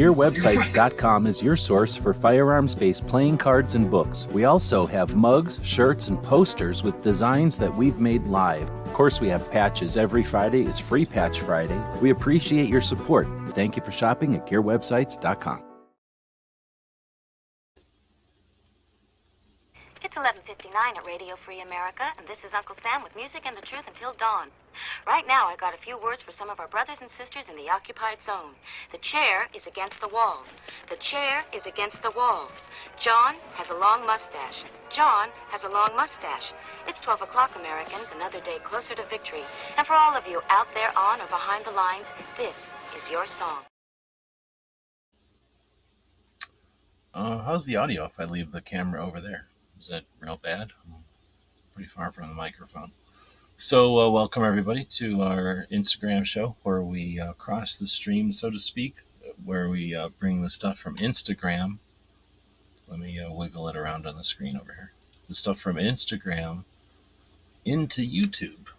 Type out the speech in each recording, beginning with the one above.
GearWebsites.com is your source for firearms-based playing cards and books. We also have mugs, shirts, and posters with designs that we've made live. Of course, we have patches. Every Friday is Free Patch Friday. We appreciate your support. Thank you for shopping at GearWebsites.com. It's 11:59 at Radio Free America, and this is Uncle Sam with music and the truth until dawn. Right now, I got a few words for some of our brothers and sisters in the occupied zone. The chair is against the wall. The chair is against the wall. John has a long mustache. John has a long mustache. It's 12 o'clock, Americans, another day closer to victory. And for all of you out there on or behind the lines, this is your song. How's the audio if I leave the camera over there? Is that real bad? I'm pretty far from the microphone. So welcome everybody to our Instagram show where we cross the stream, so to speak, where we bring the stuff from Instagram. Let me wiggle it around on the screen over here. The stuff from Instagram into YouTube,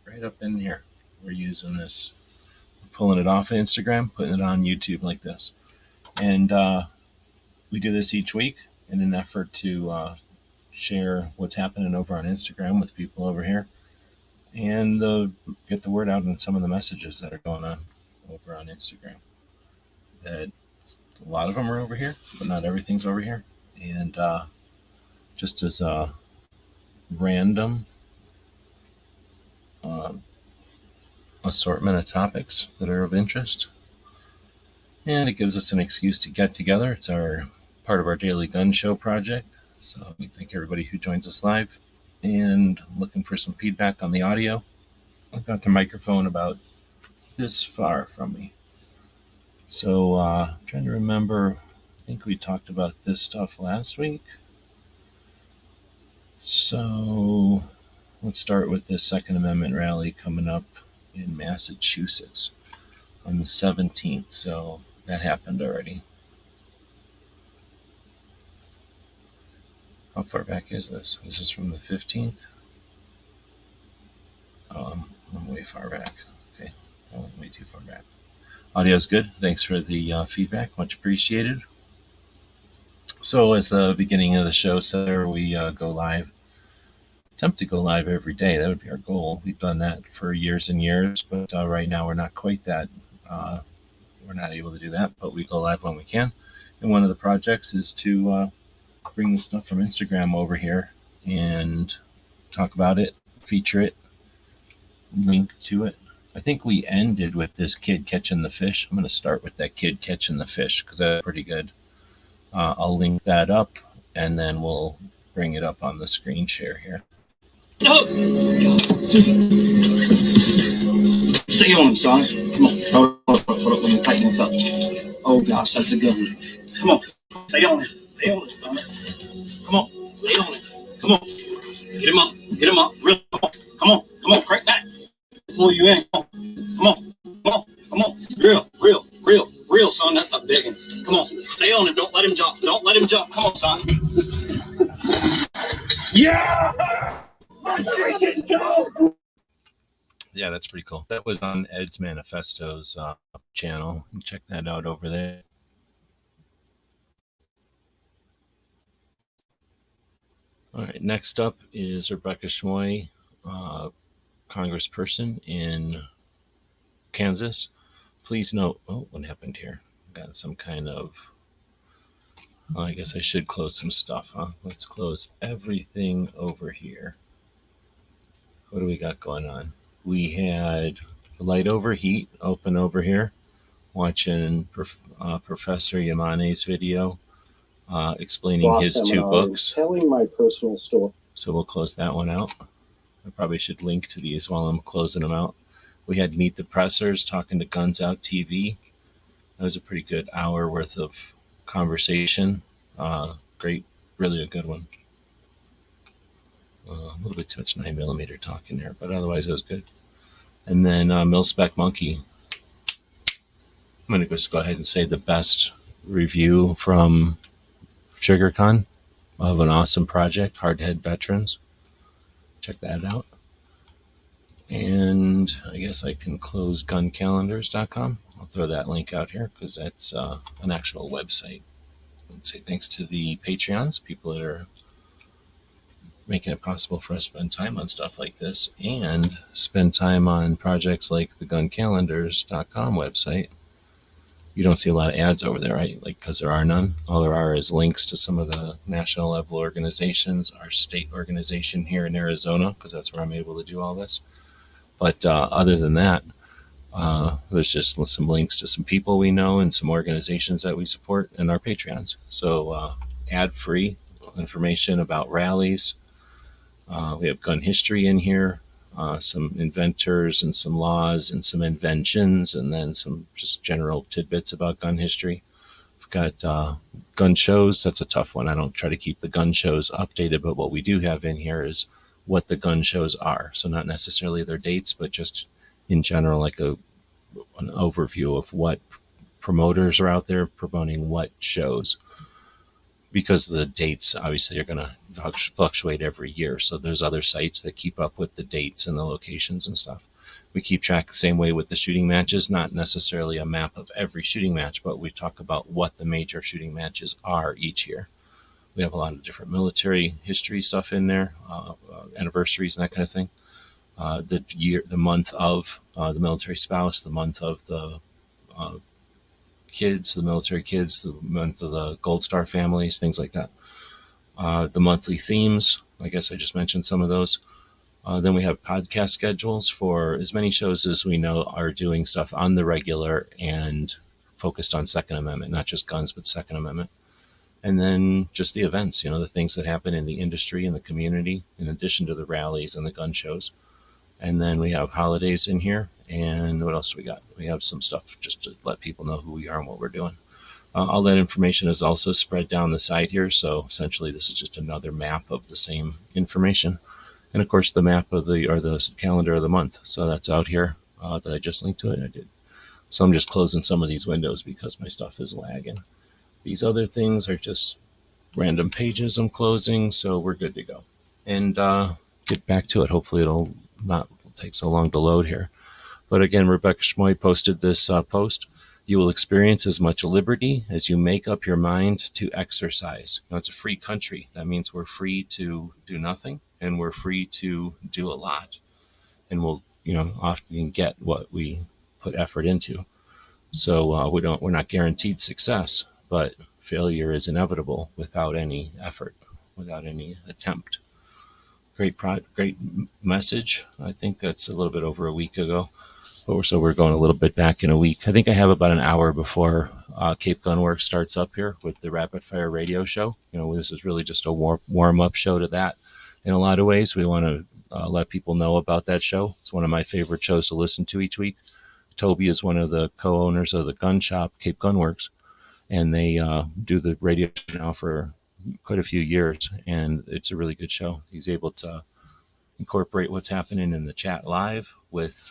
right up in here. We're using this, pulling it off of Instagram, putting it on YouTube like this. And we do this each week in an effort to share what's happening over on Instagram with people over here and get the word out on some of the messages that are going on over on Instagram. That a lot of them are over here, but not everything's over here. And just as a random assortment of topics that are of interest. And it gives us an excuse to get together. It's our part of our daily gun show project. So we thank everybody who joins us live and looking for some feedback on the audio. I've got the microphone about this far from me. So trying to remember, I think we talked about this stuff last week. So let's start with the Second Amendment rally coming up in Massachusetts on the 17th. So that happened already. How far back is this? This is from the 15th. I'm way far back. Okay, I went way too far back. Audio's good. Thanks for the feedback. Much appreciated. So as the beginning of the show said, we go live. Attempt to go live every day. That would be our goal. We've done that for years and years, but right now we're not quite that. We're not able to do that, but we go live when we can. And one of the projects is to bring the stuff from Instagram over here and talk about it, feature it, link to it. I think we ended with this kid catching the fish. I'm going to start with that kid catching the fish because that's pretty good. I'll link that up and then we'll bring it up on the screen share here. Stay on him, son. Come on. Hold up. Let me tighten this up. Oh, gosh, that's a good one. Come on. Stay on it. Stay on it, son. Come on. Stay on it. Come on. Get him up. Get him up. Real. Come on. Come on. Crack back. Pull you in. Come on. Come on. Come on. Real, son. That's a big one. Come on. Stay on him. Don't let him jump. Don't let him jump. Come on, son. Yeah! Let's freaking go! Yeah, that's pretty cool. That was on Ed's Manifesto's channel. You can check that out over there. All right, next up is Rebecca Schmoy, congressperson in Kansas. Please note, oh, what happened here? Got some kind of, I guess I should close some stuff, huh? Let's close everything over here. What do we got going on? We had Light Overheat open over here, watching Professor Yamane's video explaining his two books. Telling my personal story. So we'll close that one out. I probably should link to these while I'm closing them out. We had Meet the Pressers talking to Guns Out TV. That was a pretty good hour worth of conversation. Great, really a good one. A little bit too much 9mm talking there, but otherwise it was good. And then Mil-Spec Monkey. I'm going to just go ahead and say the best review from SugarCon of an awesome project, Hardhead Veterans. Check that out. And I guess I can close guncalendars.com. I'll throw that link out here because that's an actual website. Let's say thanks to the Patreons, people that are making it possible for us to spend time on stuff like this and spend time on projects like the guncalendars.com website. You don't see a lot of ads over there, right? Like, because there are none. All there are is links to some of the national level organizations, our state organization here in Arizona, because that's where I'm able to do all this. But other than that, there's just some links to some people we know and some organizations that we support and our Patreons. So ad-free information about rallies. We have gun history in here, some inventors and some laws and some inventions, and then some just general tidbits about gun history. We've got gun shows. That's a tough one. I don't try to keep the gun shows updated, but what we do have in here is what the gun shows are. So not necessarily their dates, but just in general, like an overview of what promoters are out there promoting what shows. Because the dates obviously are going to fluctuate every year. So there's other sites that keep up with the dates and the locations and stuff. We keep track the same way with the shooting matches, not necessarily a map of every shooting match, but we talk about what the major shooting matches are each year. We have a lot of different military history stuff in there, anniversaries and that kind of thing. The month of the military spouse, the month of the kids, the military kids, the month of the Gold Star families, things like that. The monthly themes, I guess I just mentioned some of those. Then we have podcast schedules for as many shows as we know are doing stuff on the regular and focused on Second Amendment, not just guns, but Second Amendment. And then just the events, the things that happen in the industry and the community, in addition to the rallies and the gun shows. And then we have holidays in here. And what else do we got? We have some stuff just to let people know who we are and what we're doing. All that information is also spread down the side here. So essentially, this is just another map of the same information. And of course, the map of the calendar of the month. So that's out here that I just linked to it. I did. So I'm just closing some of these windows because my stuff is lagging. These other things are just random pages I'm closing. So we're good to go. And get back to it. Hopefully it'll not take so long to load here. But again, Rebecca Schmoy posted this post. You will experience as much liberty as you make up your mind to exercise. It's a free country. That means we're free to do nothing and we're free to do a lot. And we'll, often get what we put effort into. So we're not guaranteed success, but failure is inevitable without any effort, without any attempt. Great message. I think that's a little bit over a week ago. So we're going a little bit back in a week. I think I have about an hour before Cape Gunworks starts up here with the Rapid Fire Radio Show. This is really just a warm-up show to that. In a lot of ways, we want to let people know about that show. It's one of my favorite shows to listen to each week. Toby is one of the co-owners of the gun shop, Cape Gunworks, and they do the radio now for quite a few years, and it's a really good show. He's able to incorporate what's happening in the chat live with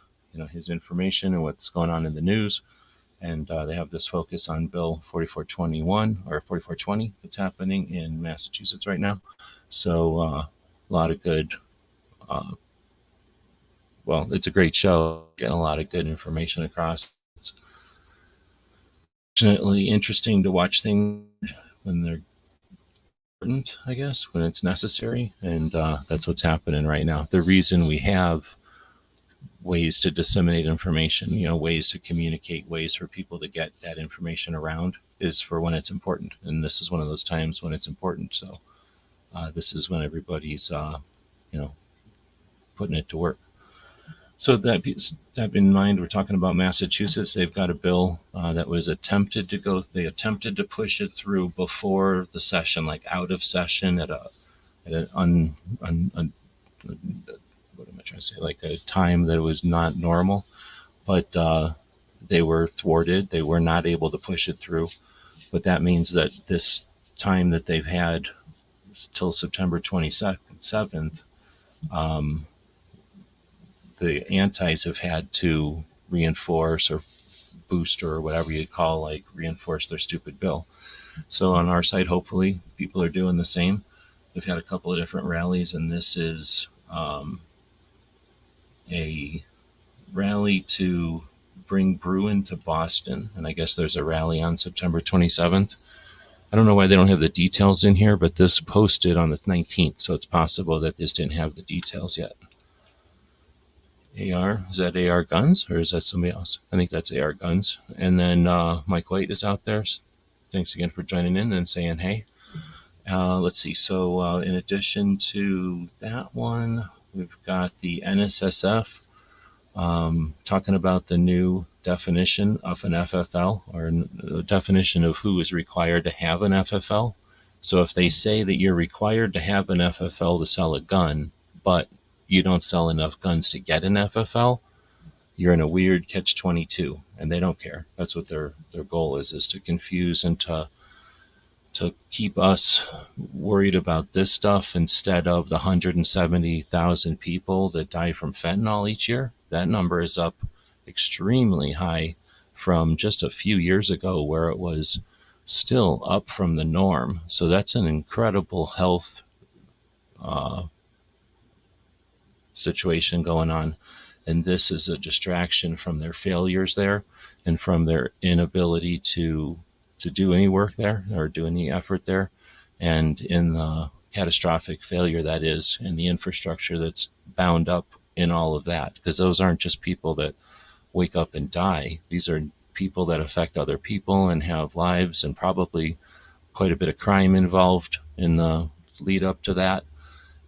his information and what's going on in the news. And they have this focus on Bill 4421 or 4420 that's happening in Massachusetts right now. So a lot of good, it's a great show, getting a lot of good information across. It's fortunately interesting to watch things when they're important, I guess, when it's necessary. And that's what's happening right now. The reason we have ways to disseminate information, ways to communicate, ways for people to get that information around is for when it's important. And this is one of those times when it's important. So this is when everybody's, putting it to work. So that in mind, we're talking about Massachusetts. They've got a bill that was attempted to push it through before the session, like out of session at an what am I trying to say? Like a time that was not normal, but they were thwarted. They were not able to push it through. But that means that this time that they've had till September 27th, the antis have had to reinforce or boost or whatever you call, reinforce their stupid bill. So on our side, hopefully people are doing the same. They've had a couple of different rallies, and this is a rally to bring Bruin to Boston, and I guess there's a rally on September 27th. I don't know why they don't have the details in here, but this posted on the 19th, so it's possible that this didn't have the details yet. AR, is that AR Guns, or is that somebody else? I think that's AR Guns. And then Mike White is out there. Thanks again for joining in and saying hey. Let's see. So in addition to that one, we've got the NSSF talking about the new definition of an FFL, or the definition of who is required to have an FFL. So if they say that you're required to have an FFL to sell a gun, but you don't sell enough guns to get an FFL, you're in a weird catch-22, and they don't care. That's what their goal is to confuse and to keep us worried about this stuff instead of the 170,000 people that die from fentanyl each year. That number is up extremely high from just a few years ago, where it was still up from the norm. So that's an incredible health situation going on. And this is a distraction from their failures there and from their inability to do any work there or do any effort there, and in the catastrophic failure that is, and the infrastructure that's bound up in all of that. Because those aren't just people that wake up and die. These are people that affect other people and have lives, and probably quite a bit of crime involved in the lead up to that.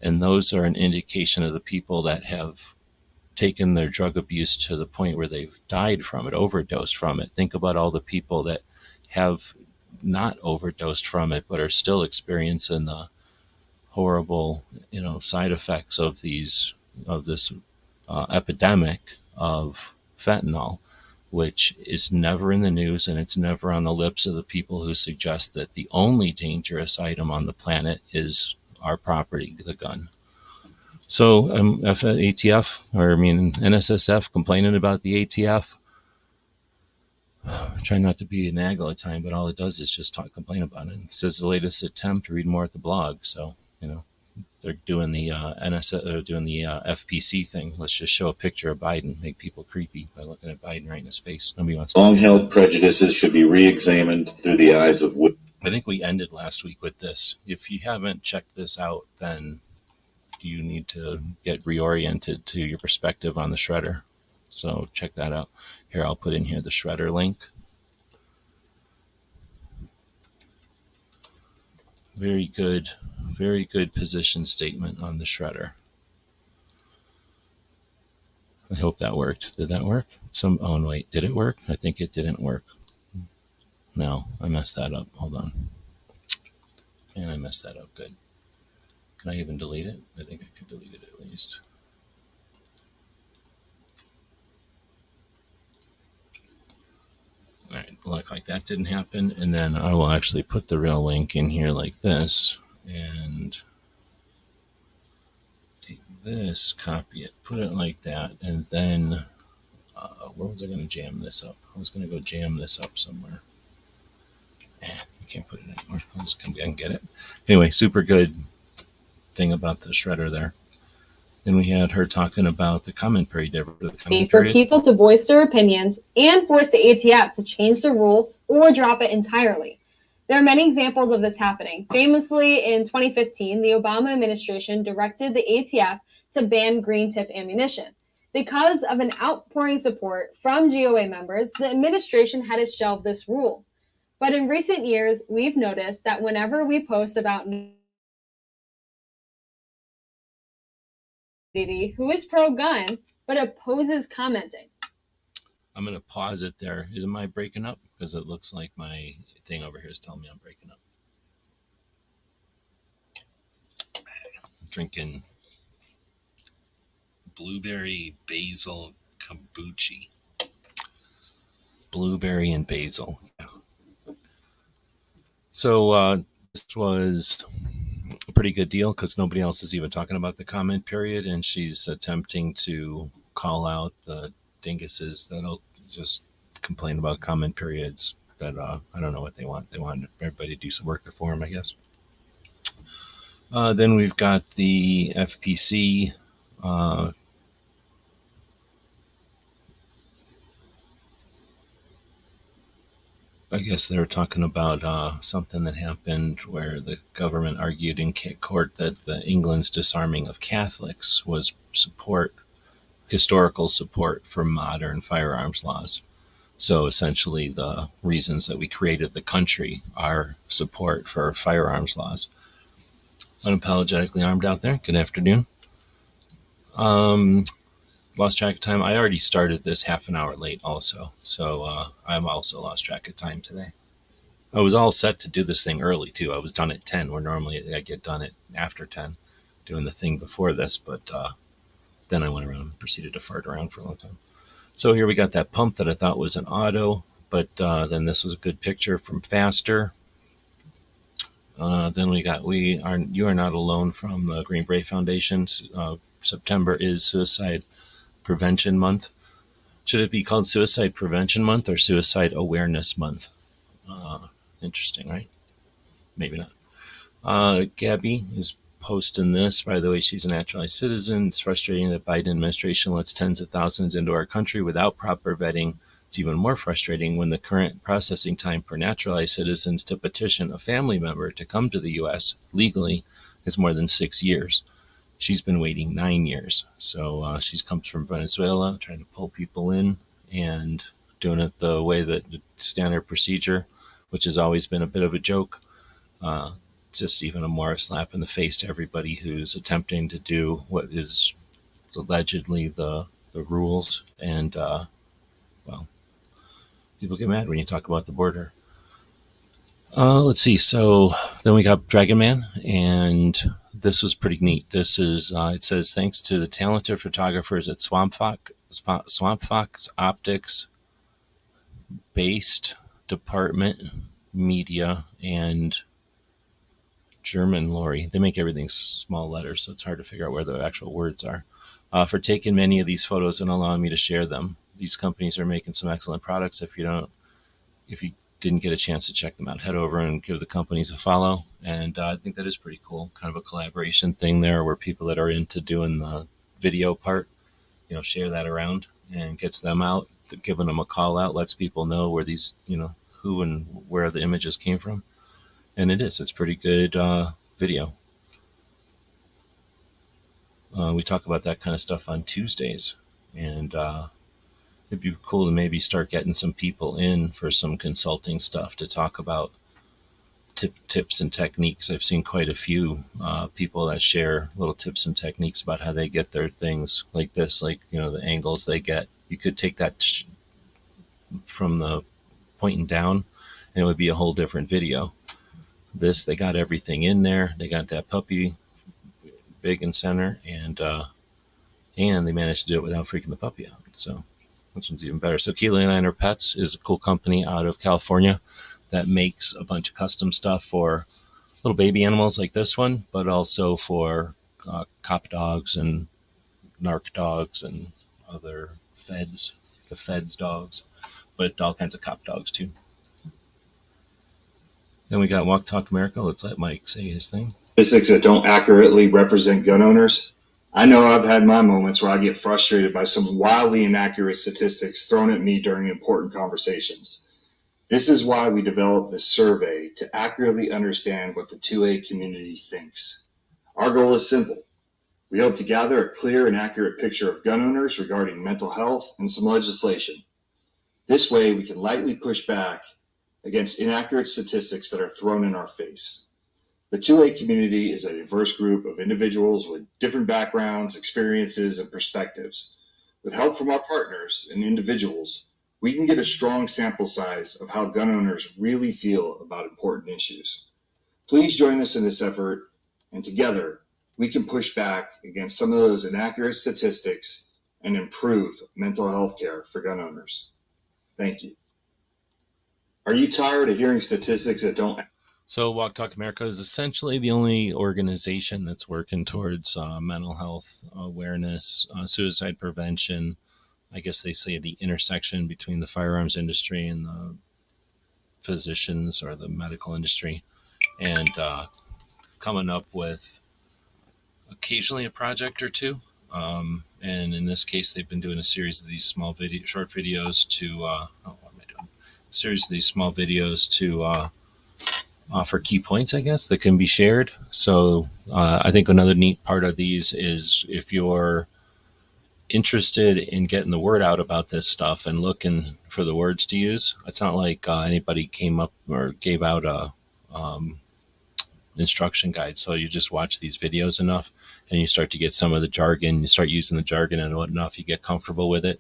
And those are an indication of the people that have taken their drug abuse to the point where they've died from it, overdosed from it. Think about all the people that have not overdosed from it, but are still experiencing the horrible, side effects of this epidemic of fentanyl, which is never in the news, and it's never on the lips of the people who suggest that the only dangerous item on the planet is our property, the gun. So NSSF complaining about the ATF. I try not to be a nag all the time, but all it does is just complain about it. It says the latest attempt, read more at the blog. So, they're doing the FPC thing. Let's just show a picture of Biden, make people creepy by looking at Biden right in his face. Nobody wants to. Long-held prejudices should be re-examined through the eyes of. I think we ended last week with this. If you haven't checked this out, then you need to get reoriented to your perspective on the shredder. So check that out. Here, I'll put in here the shredder link. Very good position statement on the shredder. I hope that worked. Did that work? Oh, wait, did it work? I think it didn't work. No, I messed that up. Hold on. And I messed that up. Good. Can I even delete it? I think I could delete it at least. All right, look like that didn't happen. And then I will actually put the real link in here like this, and take this, copy it, put it like that, and then where was I going to jam this up? I was going to go jam this up somewhere. You can't put it anymore. I'll just come and get it. Anyway, super good thing about the shredder there. Then we had her talking about the comment period. For people to voice their opinions and force the ATF to change the rule or drop it entirely. There are many examples of this happening. Famously, in 2015, the Obama administration directed the ATF to ban green tip ammunition. Because of an outpouring support from GOA members, the administration had to shelve this rule. But in recent years, we've noticed that whenever we post about who is pro-gun but opposes commenting. I'm going to pause it there. Am I breaking up? Because it looks like my thing over here is telling me I'm breaking up. Drinking blueberry basil kombucha. Blueberry and basil. So this was a pretty good deal because nobody else is even talking about the comment period, and she's attempting to call out the dinguses that'll just complain about comment periods that I don't know what they want. They want everybody to do some work for them, I guess. Then we've got the FPC I guess they were talking about something that happened where the government argued in court that the England's disarming of Catholics was historical support for modern firearms laws. So essentially, the reasons that we created the country are support for firearms laws. Unapologetically armed out there. Good afternoon. Lost track of time. I already started this half an hour late also, so I'm also lost track of time today. I was all set to do this thing early too. I was done at 10, where normally I get done at after 10, doing the thing before this, but then I went around and proceeded to fart around for a long time. So here we got that pump that I thought was an auto, but then this was a good picture from Faster. Then we got You Are Not Alone from the Green Beret Foundation. September is Suicide Prevention Month. Should it be called Suicide Prevention Month or Suicide Awareness Month? Interesting, right? Maybe not. Gabby is posting this. By the way, she's a naturalized citizen. It's frustrating that Biden administration lets tens of thousands into our country without proper vetting. It's even more frustrating when the current processing time for naturalized citizens to petition a family member to come to the U.S. legally is more than 6 years. She's been waiting 9 years. So she comes from Venezuela, trying to pull people in and doing it the way that the standard procedure, which has always been a bit of a joke. Just even a more slap in the face to everybody who's attempting to do what is allegedly the rules. And, well, people get mad when you talk about the border. Let's see. So then we got Dragon Man, and this was pretty neat. This is, it says, thanks to the talented photographers at Swamp Fox Optics based department media and German Lori. They make everything small letters, so it's hard to figure out where the actual words are. For taking many of these photos and allowing me to share them. These companies are making some excellent products. If you didn't get a chance to check them out, head over and give the companies a follow. And I think that is pretty cool. Kind of a collaboration thing there where people that are into doing the video part, share that around and gets them out, giving them a call out, lets people know where these, who and where the images came from. And it's pretty good video. We talk about that kind of stuff on Tuesdays. And it'd be cool to maybe start getting some people in for some consulting stuff to talk about tips and techniques. I've seen quite a few people that share little tips and techniques about how they get their things like this, like, the angles they get. You could take that from the pointing down and it would be a whole different video. This, they got everything in there. They got that puppy big in center, and they managed to do it without freaking the puppy out. So this one's even better. So Keely Liner Pets is a cool company out of California that makes a bunch of custom stuff for little baby animals like this one, but also for cop dogs and narc dogs and other the feds dogs, but all kinds of cop dogs too. Then we got Walk Talk America. Let's let Mike say his thing. Statistics that don't accurately represent gun owners. I know I've had my moments where I get frustrated by some wildly inaccurate statistics thrown at me during important conversations. This is why we developed this survey to accurately understand what the 2A community thinks. Our goal is simple. We hope to gather a clear and accurate picture of gun owners regarding mental health and some legislation. This way, we can lightly push back against inaccurate statistics that are thrown in our face. The 2A community is a diverse group of individuals with different backgrounds, experiences, and perspectives. With help from our partners and individuals, we can get a strong sample size of how gun owners really feel about important issues. Please join us in this effort, and together, we can push back against some of those inaccurate statistics and improve mental health care for gun owners. Thank you. Are you tired of hearing statistics that don't? So Walk Talk America is essentially the only organization that's working towards mental health awareness, suicide prevention. I guess they say the intersection between the firearms industry and the physicians or the medical industry, and coming up with occasionally a project or two. And in this case, they've been doing a series of these short videos to series of these small videos to offer key points, I guess, that can be shared. So I think another neat part of these is if you're interested in getting the word out about this stuff and looking for the words to use. It's not like anybody came up or gave out a instruction guide. So you just watch these videos enough and you start to get some of the jargon. You start using the jargon and enough, you get comfortable with it.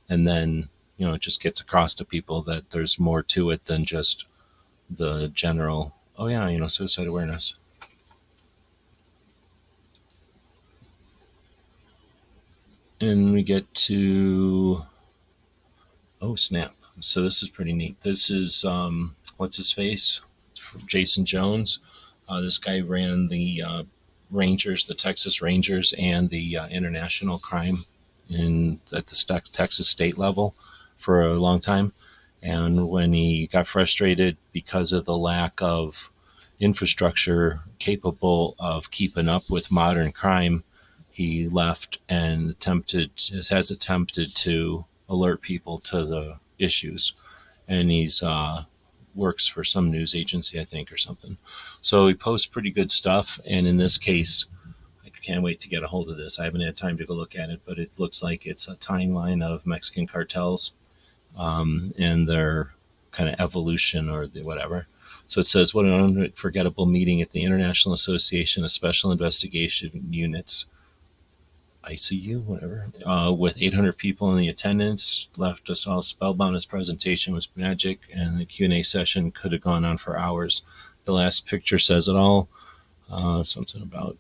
And then, it just gets across to people that there's more to it than just the general, suicide awareness. And we get to, snap. So this is pretty neat. This is, what's his face? Jason Jones. This guy ran the Rangers, the Texas Rangers, and the international crime at the Texas state level for a long time. And when he got frustrated because of the lack of infrastructure capable of keeping up with modern crime, he left and has attempted to alert people to the issues. And he's works for some news agency, I think, or something. So he posts pretty good stuff. And in this case, I can't wait to get a hold of this. I haven't had time to go look at it, but it looks like it's a timeline of Mexican cartels and their kind of evolution or whatever. So it says, what an unforgettable meeting at the International Association of Special Investigation Units, ICU, whatever, with 800 people in the attendance, left us all spellbound. His presentation was magic, and the Q&A session could have gone on for hours. The last picture says it all. Something about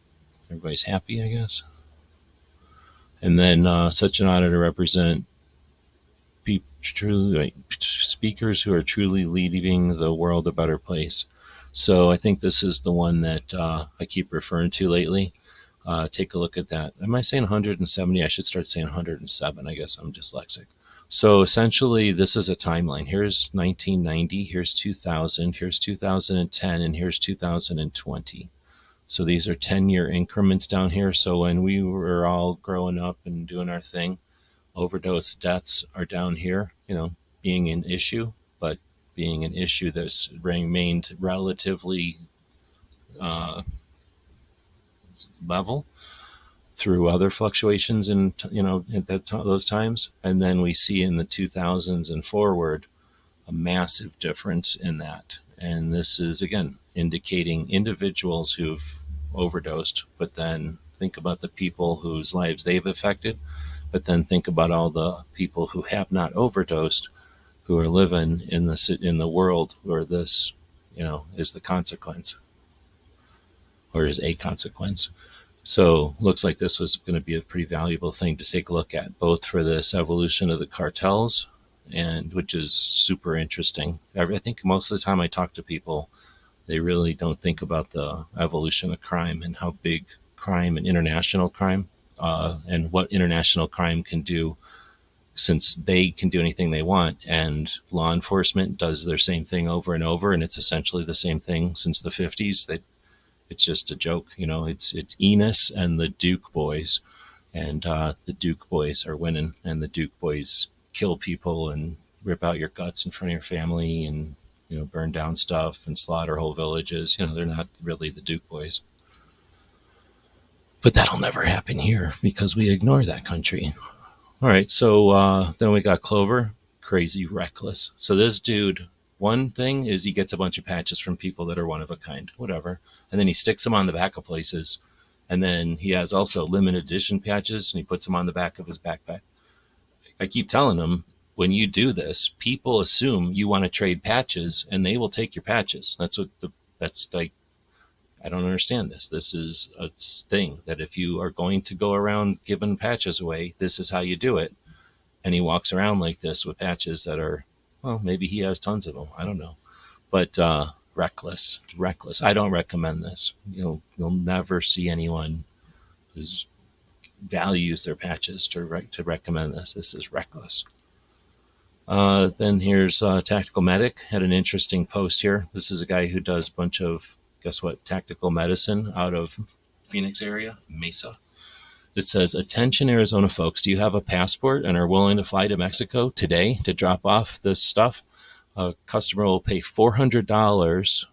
everybody's happy, I guess. And then such an honor to represent speakers who are truly leaving the world a better place. So I think this is the one that I keep referring to lately. Take a look at that. Am I saying 170? I should start saying 107. I guess I'm dyslexic. So essentially, this is a timeline. Here's 1990, here's 2000, here's 2010, and here's 2020. So these are 10-year increments down here. So when we were all growing up and doing our thing, overdose deaths are down here, being an issue, but being an issue that's remained relatively level through other fluctuations in at those times. And then we see in the 2000s and forward a massive difference in that. And this is, again, indicating individuals who've overdosed, but then think about the people whose lives they've affected, but then think about all the people who have not overdosed, who are living in the world where this is the consequence, or is a consequence. So looks like this was going to be a pretty valuable thing to take a look at, both for this evolution of the cartels, and which is super interesting. I think most of the time I talk to people, they really don't think about the evolution of crime and how big crime and international crime and what international crime can do, since they can do anything they want, and law enforcement does their same thing over and over, and it's essentially the same thing since the 50s. It's just a joke, it's Enos and the Duke boys, and the Duke boys are winning, and the Duke boys kill people and rip out your guts in front of your family and, burn down stuff and slaughter whole villages. They're not really the Duke boys. But that'll never happen here because we ignore that country. All right, so then we got Clover, crazy reckless. So this dude, one thing is he gets a bunch of patches from people that are one of a kind, whatever. And then he sticks them on the back of places. And then he has also limited edition patches, and he puts them on the back of his backpack. I keep telling him, when you do this, people assume you want to trade patches, and they will take your patches. That's like, I don't understand this. This is a thing that if you are going to go around giving patches away, this is how you do it. And he walks around like this with patches that are, well, maybe he has tons of them. I don't know. But reckless. I don't recommend this. You'll never see anyone who values their patches to recommend this. This is reckless. Then here's Tactical Medic. Had an interesting post here. This is a guy who does a bunch of, guess what, tactical medicine out of Phoenix area, Mesa. It says, attention Arizona folks, do you have a passport and are willing to fly to Mexico today to drop off this stuff? a customer will pay $400,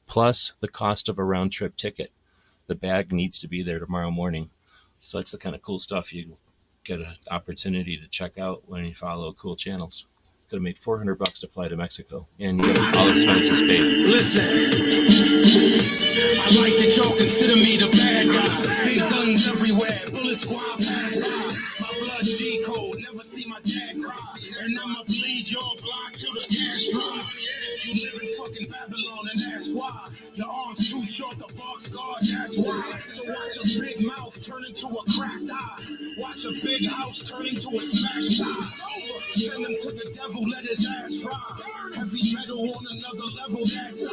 plus the cost of a round trip ticket. The bag needs to be there tomorrow morning. So that's the kind of cool stuff you get an opportunity to check out when you follow cool channels. Could have made $400 to fly to Mexico, and you get all expenses paid. Listen, I like that y'all consider me the bad guy. Big guns everywhere, bullets go out past by. My blood G code, never see my dad cry. And I'ma bleed your block till the cash dry. You live in fucking Babylon, and that's why your arms too short, the box guard, that's why. So watch a big mouth turn into a cracked eye. Watch a big house turn into a smashed eye. Send him to the devil, let his ass fry. Heavy metal on another level, that's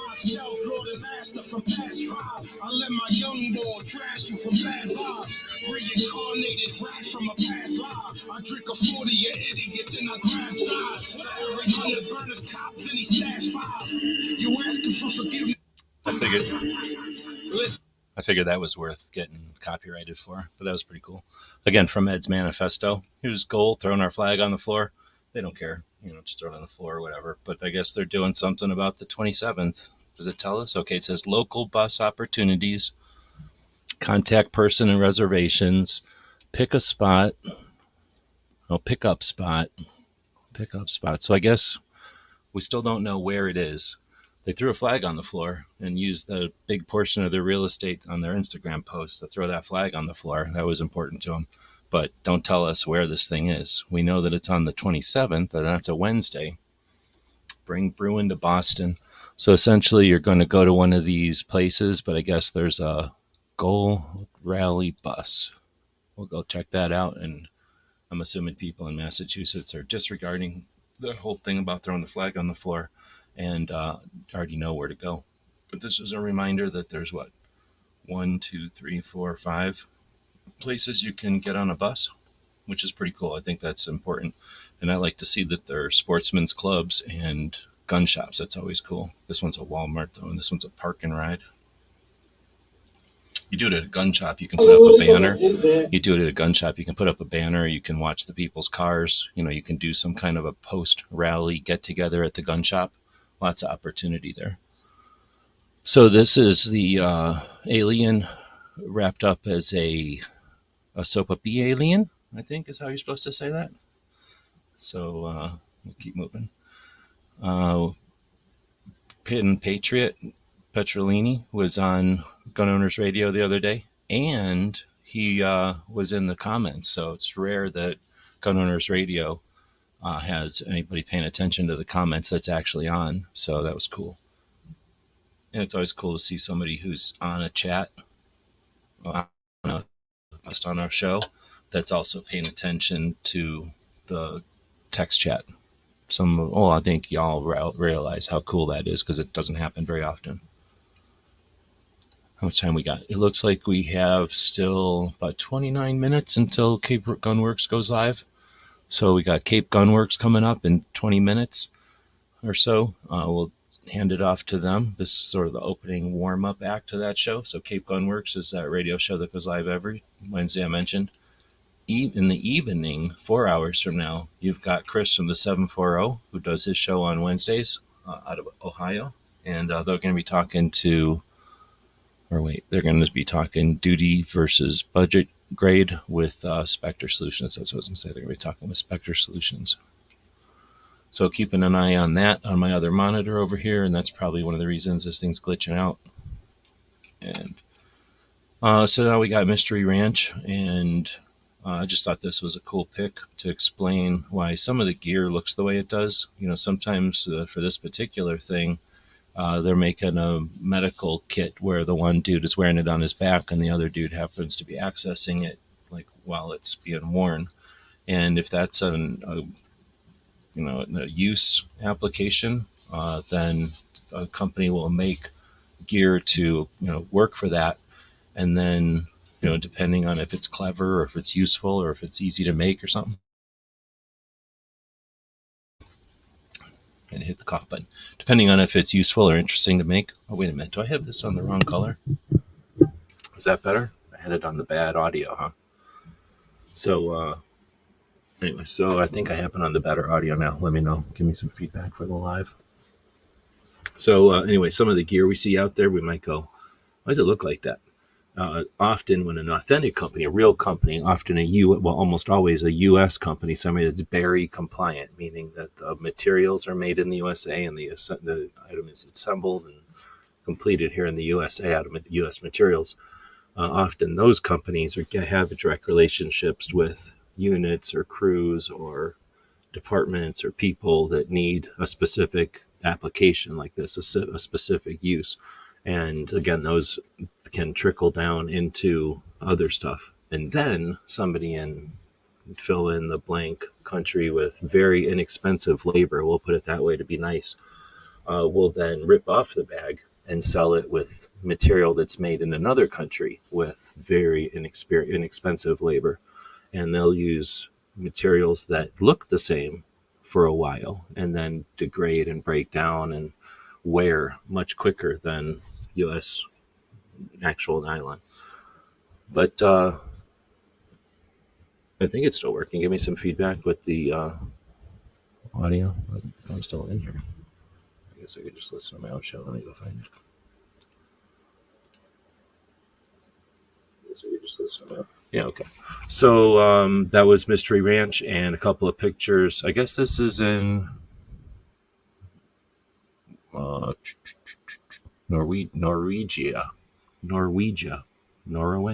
I self-lord and master from past five. I let my young boy trash you from bad vibes. Reincarnated rat from a past life. I drink a 40, you idiot, then I grab size. For every 100 burners cop, then he stash 5. You asking for forgiveness? I figured that was worth getting copyrighted for, but that was pretty cool. Again, from Ed's manifesto. Here's goal, throwing our flag on the floor. They don't care, just throw it on the floor or whatever. But I guess they're doing something about the 27th. Does it tell us? Okay, it says local bus opportunities, contact person and reservations, pick a spot. Oh, pick up spot. So I guess we still don't know where it is. They threw a flag on the floor and used the big portion of their real estate on their Instagram post to throw that flag on the floor. That was important to them. But don't tell us where this thing is. We know that it's on the 27th, and that's a Wednesday. Bring Bruin to Boston. So essentially, you're going to go to one of these places, but I guess there's a goal rally bus. We'll go check that out, and I'm assuming people in Massachusetts are disregarding the whole thing about throwing the flag on the floor and already know where to go. But this is a reminder that there's 1, 2, 3, 4, 5 places you can get on a bus, which is pretty cool. I think that's important. And I like to see that there are sportsmen's clubs and gun shops. That's always cool. This one's a Walmart, though, and this one's a park and ride. You do it at a gun shop, you can put up a banner. You can watch the people's cars. You can do some kind of a post-rally get-together at the gun shop. Lots of opportunity there. So this is the alien wrapped up as a Sopa B alien, I think is how you're supposed to say that. So we'll keep moving. Patriot Petrolini was on Gun Owners Radio the other day, and he was in the comments. So it's rare that Gun Owners Radio has anybody paying attention to the comments that's actually on. So that was cool. And it's always cool to see somebody who's on a chat, just on our show, that's also paying attention to the text chat. I think y'all realize how cool that is because it doesn't happen very often. How much time we got? It looks like we have still about 29 minutes until Cape Gunworks goes live. So we got Cape Gunworks coming up in 20 minutes or so. We'll hand it off to them. This is sort of the opening warm-up act to that show. So Cape Gunworks is that radio show that goes live every Wednesday I mentioned. In the evening, 4 hours from now, you've got Chris from the 740 who does his show on Wednesdays out of Ohio. And they're going to be talking duty versus budget grade with Spectre Solutions. That's what I was going to say. They're going to be talking with Spectre Solutions. So keeping an eye on that on my other monitor over here, and that's probably one of the reasons this thing's glitching out. And so now we got Mystery Ranch, and I just thought this was a cool pick to explain why some of the gear looks the way it does. Sometimes for this particular thing, they're making a medical kit where the one dude is wearing it on his back and the other dude happens to be accessing it while it's being worn. And if that's a use application, then a company will make gear to work for that. And then depending on if it's clever or if it's useful or if it's easy to make or something. And hit the cough button. Depending on if it's useful or interesting to make. Oh, wait a minute. Do I have this on the wrong color? Is that better? I had it on the bad audio, huh? So Anyway, so I think I have it on the better audio now. Let me know. Give me some feedback for the live. So anyway, some of the gear we see out there, we might go, why does it look like that? Often when an authentic company, a real company, often almost always a U.S. company, somebody that's very compliant, meaning that the materials are made in the USA and the item is assembled and completed here in the USA out of U.S. materials. Often those companies have direct relationships with units or crews or departments or people that need a specific application like this, a specific use. And again, those can trickle down into other stuff. And then somebody in fill in the blank country with very inexpensive labor, we'll put it that way to be nice, will then rip off the bag and sell it with material that's made in another country with very inexpensive labor. And they'll use materials that look the same for a while and then degrade and break down and wear much quicker than U.S. actual nylon. But I think it's still working. Give me some feedback with the audio. I'm still in here. I guess I could just listen to my own show. Let me go find it. Yeah, okay. So that was Mystery Ranch and a couple of pictures. I guess this is in Norway,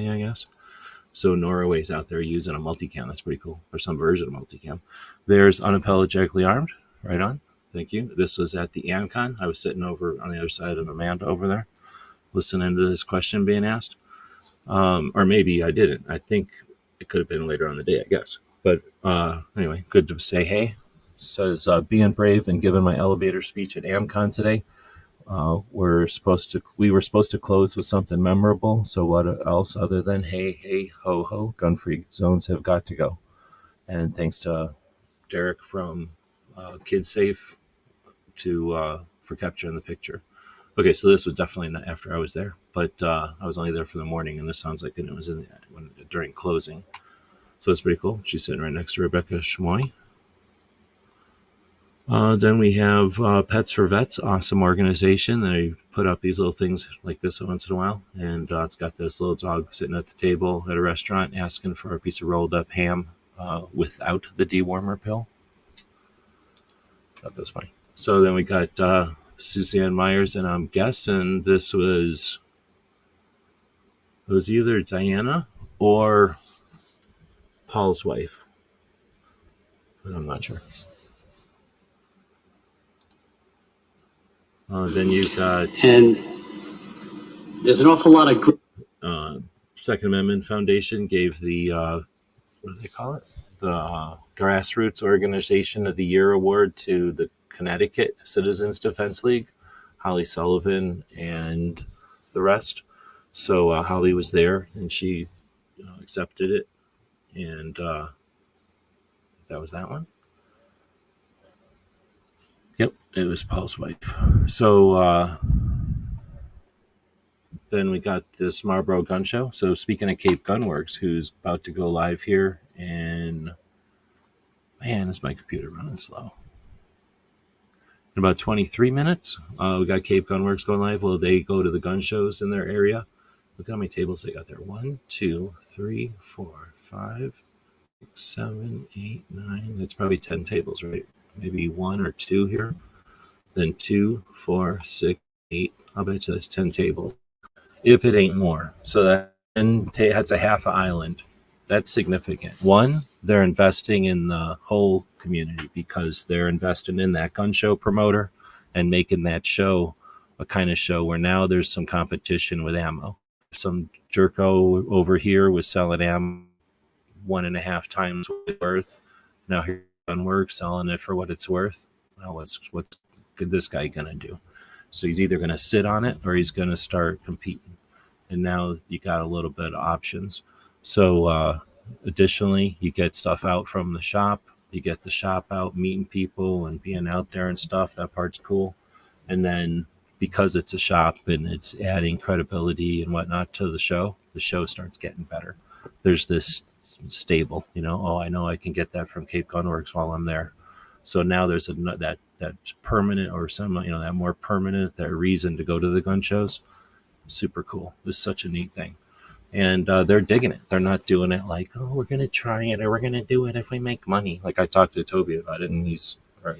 I guess. So Norway's out there using a multicam. That's pretty cool, or some version of multicam. There's Unapologetically Armed. Right on. Thank you. This was at the AmCon. I was sitting over on the other side of Amanda over there, listening to this question being asked. Or maybe I didn't. I think it could have been later on the day, I guess. But anyway, good to say hey. Says, being brave and giving my elevator speech at AmCon today. We were supposed to close with something memorable. So what else other than hey, hey, ho, ho, gun-free zones have got to go. And thanks to Derek from Kid Safe for capturing the picture. Okay, so this was definitely not after I was there, but I was only there for the morning, and this sounds like it was during closing. So it's pretty cool. She's sitting right next to Rebecca Schmoy. Then we have Pets for Vets, awesome organization. They put up these little things like this once in a while, and it's got this little dog sitting at the table at a restaurant asking for a piece of rolled up ham without the dewormer pill. Thought that was funny. So then we got Suzanne Myers, and I'm guessing this was either Diana or Paul's wife, but I'm not sure. Then you got, And there's an awful lot of Second Amendment Foundation gave the what do they call it? The Grassroots Organization of the Year award to the Connecticut Citizens Defense League, Holly Sullivan and the rest. So Holly was there and she accepted it, and that was that one. Yep, it was Paul's wife. So then we got this Marlboro Gun Show. So speaking of Cape Gunworks, who's about to go live here, and man, is my computer running slow. In about 23 minutes, we got Cape Gunworks going live. Well, they go to the gun shows in their area. Look how many tables they got there. 1, 2, 3, 4, 5, 6, 7, 8, 9. It's probably 10 tables, right? Maybe 1 or 2 here. Then 2, 4, 6, 8. I'll bet you that's 10 tables, if it ain't more. So that's a half an island. That's significant. One, they're investing in the whole community because they're investing in that gun show promoter and making that show a kind of show where now there's some competition with ammo. Some jerko over here was selling ammo 1.5 times what it's worth. Now here Gunworks selling it for what it's worth. Well, what's this guy gonna do? So he's either gonna sit on it or he's gonna start competing. And now you got a little bit of options. So additionally, you get stuff out from the shop. You get the shop out meeting people and being out there and stuff. That part's cool. And then because it's a shop and it's adding credibility and whatnot to the show starts getting better. There's this stable. Oh, I know I can get that from Cape Gun Works while I'm there. So now there's that permanent, or some, that more permanent, that reason to go to the gun shows. Super cool. It's such a neat thing. And they're digging it. They're not doing it like, oh, we're going to try it, or we're going to do it if we make money. Like I talked to Toby about it, and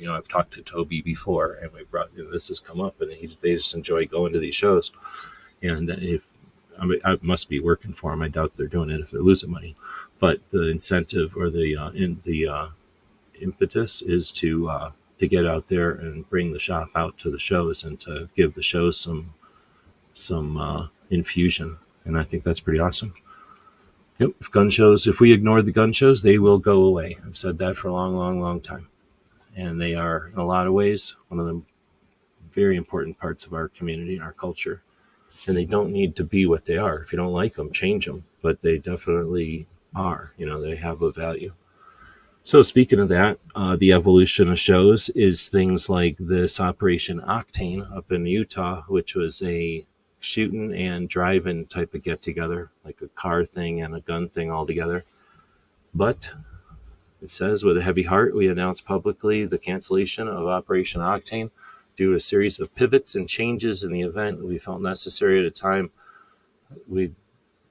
I've talked to Toby before, and this has come up, and they just enjoy going to these shows. And I must be working for them. I doubt they're doing it if they're losing money. But the incentive, or the impetus is to get out there and bring the shop out to the shows, and to give the shows some infusion. And I think that's pretty awesome. Yep. If we ignore the gun shows, they will go away. I've said that for a long, long, long time. And they are, in a lot of ways, one of the very important parts of our community and our culture. And they don't need to be what they are. If you don't like them, change them. But they definitely are. They have a value. So speaking of that, the evolution of shows is things like this Operation Octane up in Utah, which was a shooting and driving type of get together, like a car thing and a gun thing all together. But it says, with a heavy heart, we announce publicly the cancellation of Operation Octane due to a series of pivots and changes in the event we felt necessary at a time. We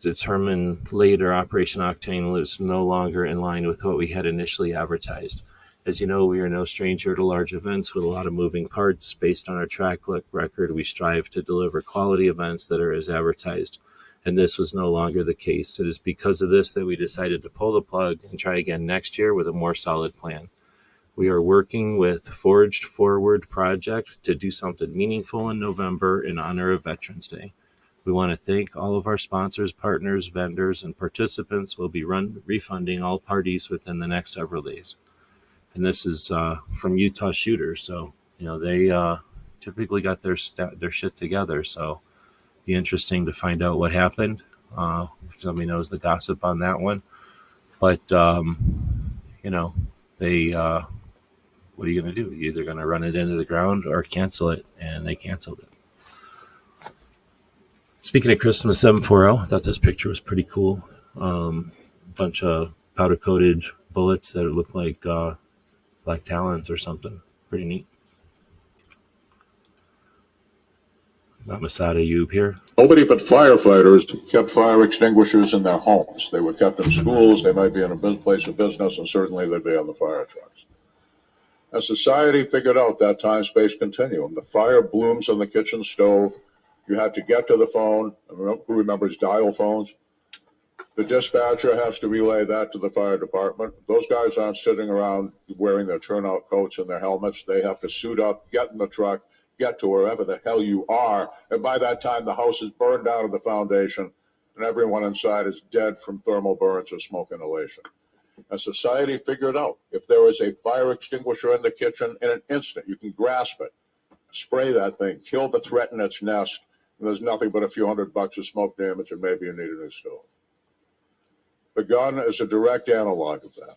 determined later Operation Octane was no longer in line with what we had initially advertised. As you know, we are no stranger to large events with a lot of moving parts. Based on our track record, we strive to deliver quality events that are as advertised, and this was no longer the case. It is because of this that we decided to pull the plug and try again next year with a more solid plan. We are working with Forged Forward Project to do something meaningful in November in honor of Veterans Day. We want to thank all of our sponsors, partners, vendors, and participants. Will be refunding all parties within the next several days. And this is from Utah Shooters. So, they typically got their shit together. So be interesting to find out what happened. If somebody knows the gossip on that one. But, they, what are you going to do? You're either going to run it into the ground or cancel it. And they canceled it. Speaking of Christmas 740, I thought this picture was pretty cool. Bunch of powder-coated bullets that look like Black Talons or something. Pretty neat. Got Masada Yub here. Nobody but firefighters kept fire extinguishers in their homes. They were kept in schools, they might be in a place of business, and certainly they'd be on the fire trucks. As society figured out that time-space continuum, the fire blooms on the kitchen stove. You had to get to the phone. Who remembers dial phones? The dispatcher has to relay that to the fire department. Those guys aren't sitting around wearing their turnout coats and their helmets. They have to suit up, get in the truck, get to wherever the hell you are. And by that time, the house is burned down to the foundation, and everyone inside is dead from thermal burns or smoke inhalation. And society figured out, if there is a fire extinguisher in the kitchen, in an instant, you can grasp it, spray that thing, kill the threat in its nest, and there's nothing but a few $100 of smoke damage, and maybe you need a new stove. The gun is a direct analog of that.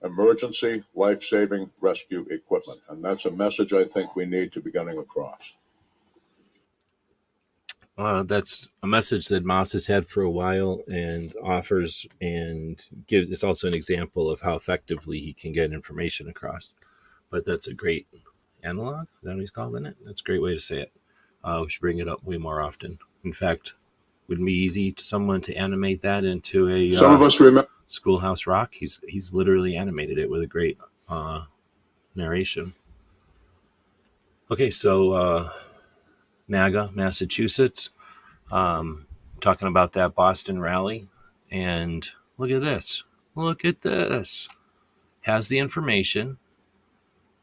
Emergency, life-saving rescue equipment. And that's a message I think we need to be getting across. That's a message that Moss has had for a while and offers and gives. It's also an example of how effectively he can get information across. But that's a great analog. Is that what he's calling it? That's a great way to say it. We should bring it up way more often. In fact, would it be easy to someone to animate that into a Some of us remember Schoolhouse Rock? He's literally animated it with a great narration. Okay, so NAGA, Massachusetts, talking about that Boston rally, and look at this. Look at this. Has the information.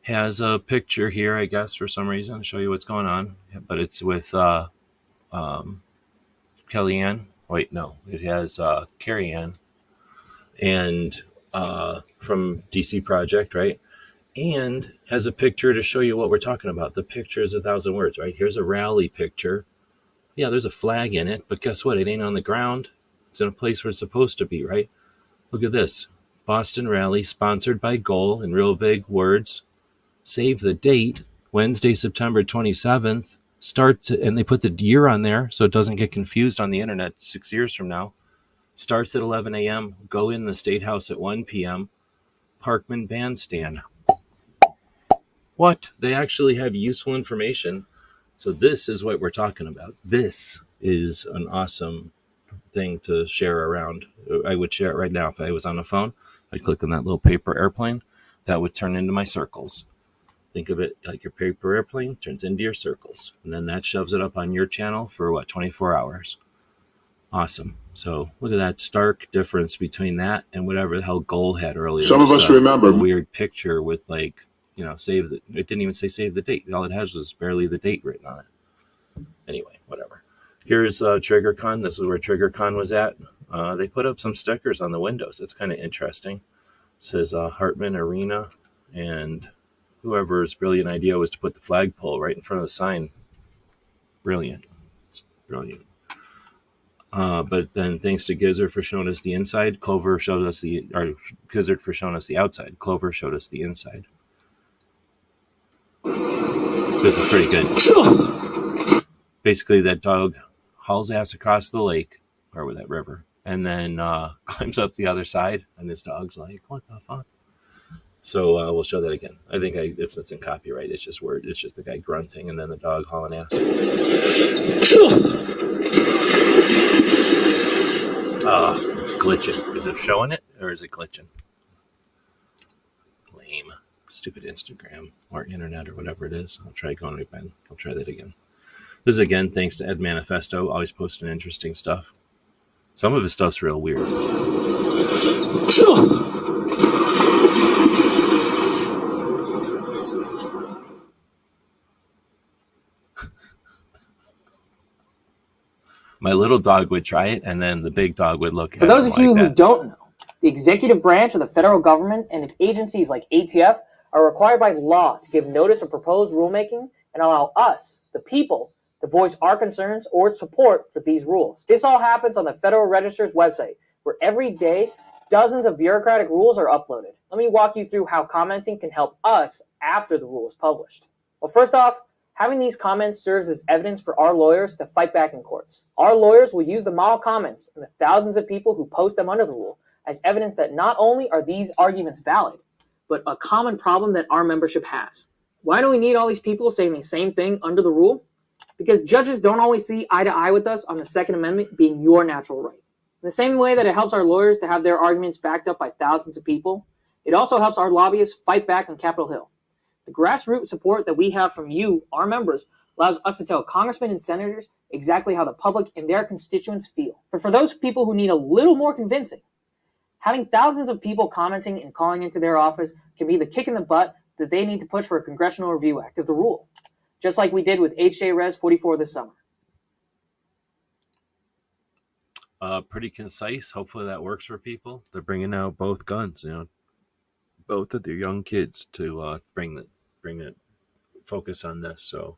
Has a picture here, I guess, for some reason, to show you what's going on. But it's with Kellyanne. Wait, no. It has Carrie Ann and from DC Project, right? And has a picture to show you what we're talking about. The picture is 1,000 words, right? Here's a rally picture. Yeah, there's a flag in it, but guess what? It ain't on the ground. It's in a place where it's supposed to be, right? Look at this. Boston rally sponsored by Goal in real big words. Save the date, Wednesday, September 27th. And they put the year on there so it doesn't get confused on the internet 6 years from now. Starts at 11 a.m. Go in the State House at 1 p.m. Parkman Bandstand. What? They actually have useful information. So this is what we're talking about. This is an awesome thing to share around. I would share it right now if I was on a phone. I'd click on that little paper airplane. That would turn into my circles. Think of it like your paper airplane turns into your circles. And then that shoves it up on your channel for 24 hours. Awesome. So look at that stark difference between that and whatever the hell Goal had earlier. Some of us remember a weird picture with it didn't even say save the date. All it has was barely the date written on it. Anyway, whatever. Here's TriggerCon. This is where TriggerCon was at. They put up some stickers on the windows. That's kind of interesting. It says Hartman Arena, and whoever's brilliant idea was to put the flagpole right in front of the sign. Brilliant. It's brilliant. But then thanks to Gizzard for showing us the inside, Gizzard for showing us the outside. Clover showed us the inside. This is pretty good. Basically, that dog hauls ass across the lake, or with that river, and then climbs up the other side, and this dog's like, what the fuck? So we'll show that again. I think it's in copyright. It's just word. It's just the guy grunting, and then the dog hauling ass. It's glitching. Is it showing it, or is it glitching? Lame. Stupid Instagram or internet or whatever it is. I'll try going again. I'll try that again. This is again thanks to Ed Manifesto, always posting interesting stuff. Some of his stuff's real weird. My little dog would try it, and then the big dog would look at it. For those of you who don't know, the executive branch of the federal government and its agencies like ATF are required by law to give notice of proposed rulemaking and allow us, the people, to voice our concerns or support for these rules. This all happens on the Federal Register's website, where every day dozens of bureaucratic rules are uploaded. Let me walk you through how commenting can help us after the rule is published. Well, first off, having these comments serves as evidence for our lawyers to fight back in courts. Our lawyers will use the model comments and the thousands of people who post them under the rule as evidence that not only are these arguments valid, but a common problem that our membership has. Why do we need all these people saying the same thing under the rule? Because judges don't always see eye to eye with us on the Second Amendment being your natural right. In the same way that it helps our lawyers to have their arguments backed up by thousands of people, it also helps our lobbyists fight back on Capitol Hill. The grassroots support that we have from you, our members, allows us to tell congressmen and senators exactly how the public and their constituents feel. But for those people who need a little more convincing, having thousands of people commenting and calling into their office can be the kick in the butt that they need to push for a Congressional Review Act of the rule, just like we did with HJ Res 44 this summer. Pretty concise. Hopefully that works for people. They're bringing out both guns, both of their young kids to bring it focus on this. So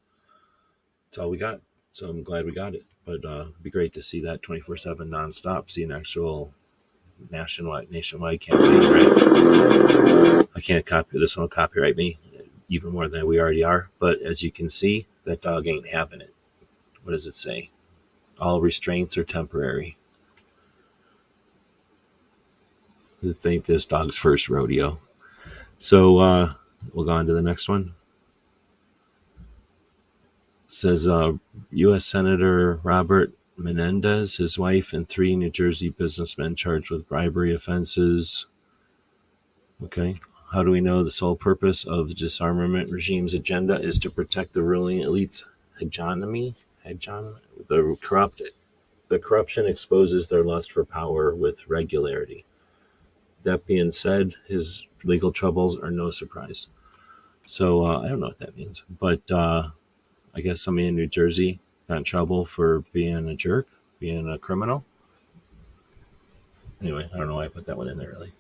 that's all we got. So I'm glad we got it. But it'd be great to see that 24/7 nonstop, see an actual nationwide campaign, right? I can't copy this one, copyright me even more than we already are. But as you can see, that dog ain't having it. What does it say? All restraints are temporary. I think this dog's first rodeo. So we'll go on to the next one. It says U.S. Senator Robert Menendez, his wife, and 3 New Jersey businessmen charged with bribery offenses. Okay. How do we know the sole purpose of the disarmament regime's agenda is to protect the ruling elite's hegemony? The corruption exposes their lust for power with regularity. That being said, his legal troubles are no surprise. So I don't know what that means, but I guess somebody in New Jersey got in trouble for being a jerk, being a criminal. Anyway, I don't know why I put that one in there, really.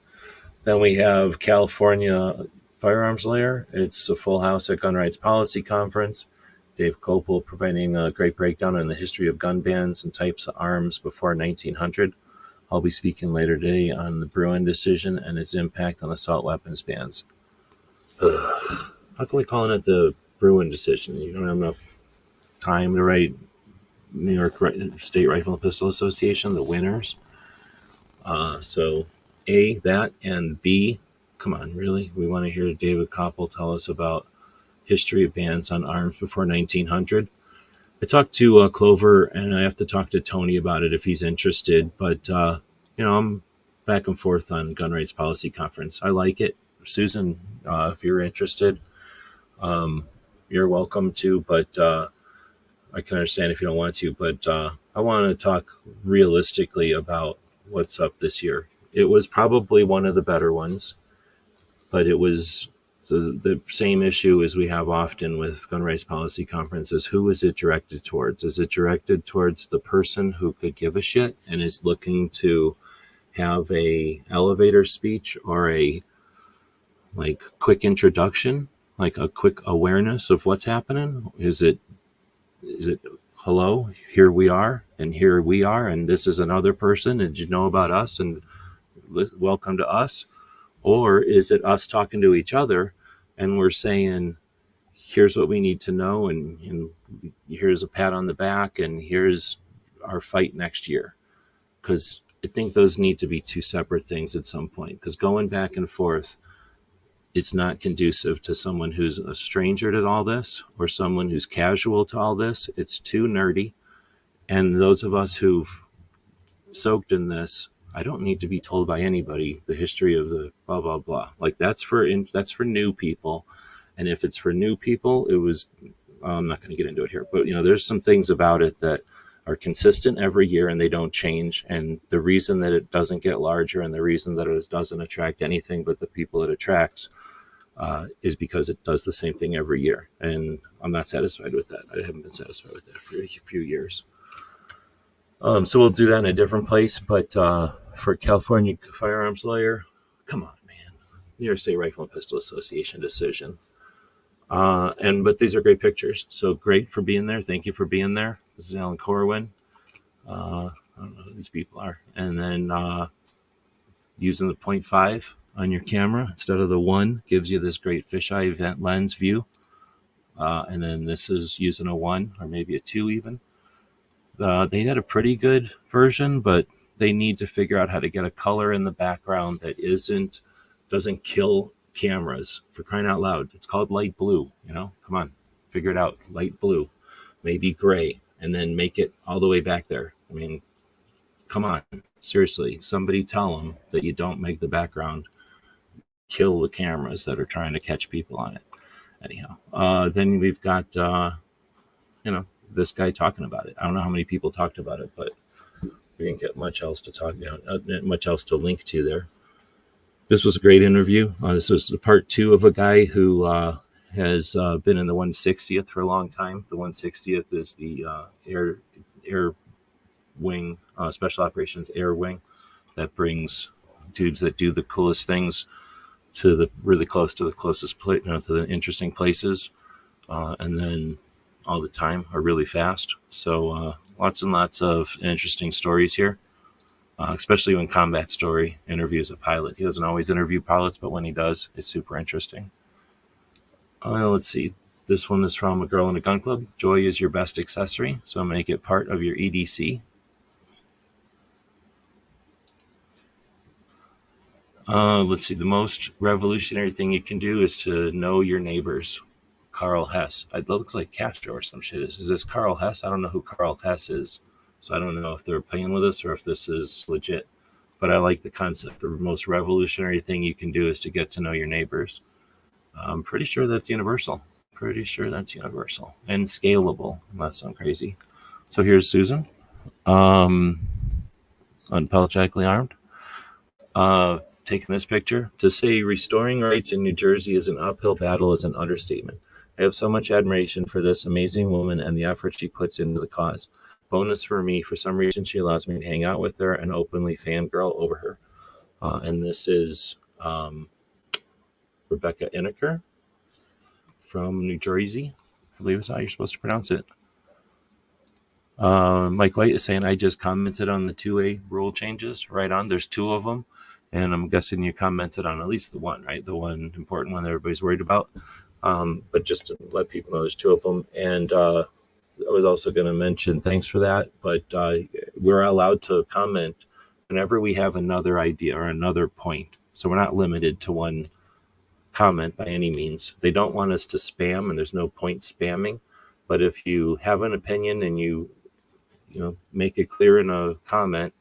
Then we have California firearms lawyer. It's a full house at Gun Rights Policy Conference. Dave Kopel providing a great breakdown on the history of gun bans and types of arms before 1900. I'll be speaking later today on the Bruin decision and its impact on assault weapons bans. How can we call it the Bruin decision? You don't have enough time to write New York State Rifle and Pistol Association, the winners. So A, that, and B, come on, really? We want to hear David Koppel tell us about history of bans on arms before 1900. I talked to Clover, and I have to talk to Tony about it if he's interested. But, I'm back and forth on Gun Rights Policy Conference. I like it. Susan, if you're interested, you're welcome to, but I can understand if you don't want to. But I want to talk realistically about what's up this year. It was probably one of the better ones, but it was the same issue as we have often with Gun Rights Policy Conferences. Who is it directed towards? Is it directed towards the person who could give a shit and is looking to have a elevator speech or a quick introduction, like a quick awareness of what's happening? Is it hello, here we are, and this is another person, and did you know about us, and welcome to us? Or is it us talking to each other and we're saying, here's what we need to know, and here's a pat on the back, and here's our fight next year? Because I think those need to be two separate things at some point, because going back and forth, it's not conducive to someone who's a stranger to all this or someone who's casual to all this. It's too nerdy. And those of us who've soaked in this, I don't need to be told by anybody the history of the blah, blah, blah. Like that's for new people. And if it's for new people, I'm not going to get into it here, but there's some things about it that are consistent every year and they don't change. And the reason that it doesn't get larger and the reason that it doesn't attract anything but the people it attracts is because it does the same thing every year. And I'm not satisfied with that. I haven't been satisfied with that for a few years. So we'll do that in a different place. But for California firearms lawyer, come on, man. New York State Rifle and Pistol Association decision. But these are great pictures. So great for being there. Thank you for being there. This is Alan Corwin. I don't know who these people are. And then using the 0.5 on your camera instead of the 1 gives you this great fisheye event lens view. And then this is using a 1 or maybe a 2 even. They had a pretty good version, but they need to figure out how to get a color in the background that doesn't kill cameras, for crying out loud. It's called light blue, come on, figure it out. Light blue, maybe gray, and then make it all the way back there. I mean, come on, seriously, somebody tell them that you don't make the background kill the cameras that are trying to catch people on it. Anyhow, then we've got this guy talking about it. I don't know how many people talked about it, but we didn't get much else to talk about, much else to link to there. This was a great interview. This was the part 2 of a guy who has been in the 160th for a long time. The 160th is the air wing, special operations air wing, that brings dudes that do the coolest things to the really close to the closest place, to the interesting places, and then all the time are really fast. So lots and lots of interesting stories here. Especially when Combat Story interviews a pilot. He doesn't always interview pilots, but when he does, it's super interesting. Let's see. This one is from A Girl in a Gun Club. Joy is your best accessory, so make it part of your EDC. Let's see. The most revolutionary thing you can do is to know your neighbors. Carl Hess. It looks like Castro or some shit. Is this Carl Hess? I don't know who Carl Hess is. So I don't know if they're playing with us or if this is legit, but I like the concept. The most revolutionary thing you can do is to get to know your neighbors. I'm pretty sure that's universal. And scalable, unless I'm crazy. So here's Susan, unapologetically armed, taking this picture. To say restoring rights in New Jersey is an uphill battle is an understatement. I have so much admiration for this amazing woman and the effort she puts into the cause. Bonus for me, for some reason, she allows me to hang out with her and openly fangirl over her. And this is Rebecca Inneker from New Jersey. I believe is how you're supposed to pronounce it. Mike White is saying, I just commented on the 2A rule changes. Right on. There's 2 of them. And I'm guessing you commented on at least the one, right? The one important one that everybody's worried about. But just to let people know, there's 2 of them. And I was also going to mention, thanks for that, but we're allowed to comment whenever we have another idea or another point, so we're not limited to one comment by any means. They don't want us to spam, and there's no point spamming. But if you have an opinion and you make it clear in a comment,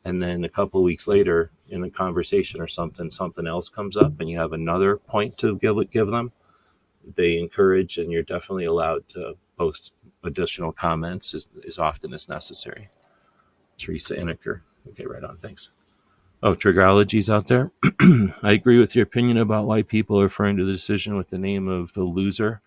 and then a couple of weeks later in a conversation or something else comes up, and you have another point to give them, they encourage, and you're definitely allowed to post additional comments as often as necessary. Teresa Inniker. Okay, right on. Thanks. Oh, Triggerology's out there. I agree with your opinion about why people are referring to the decision with the name of the loser.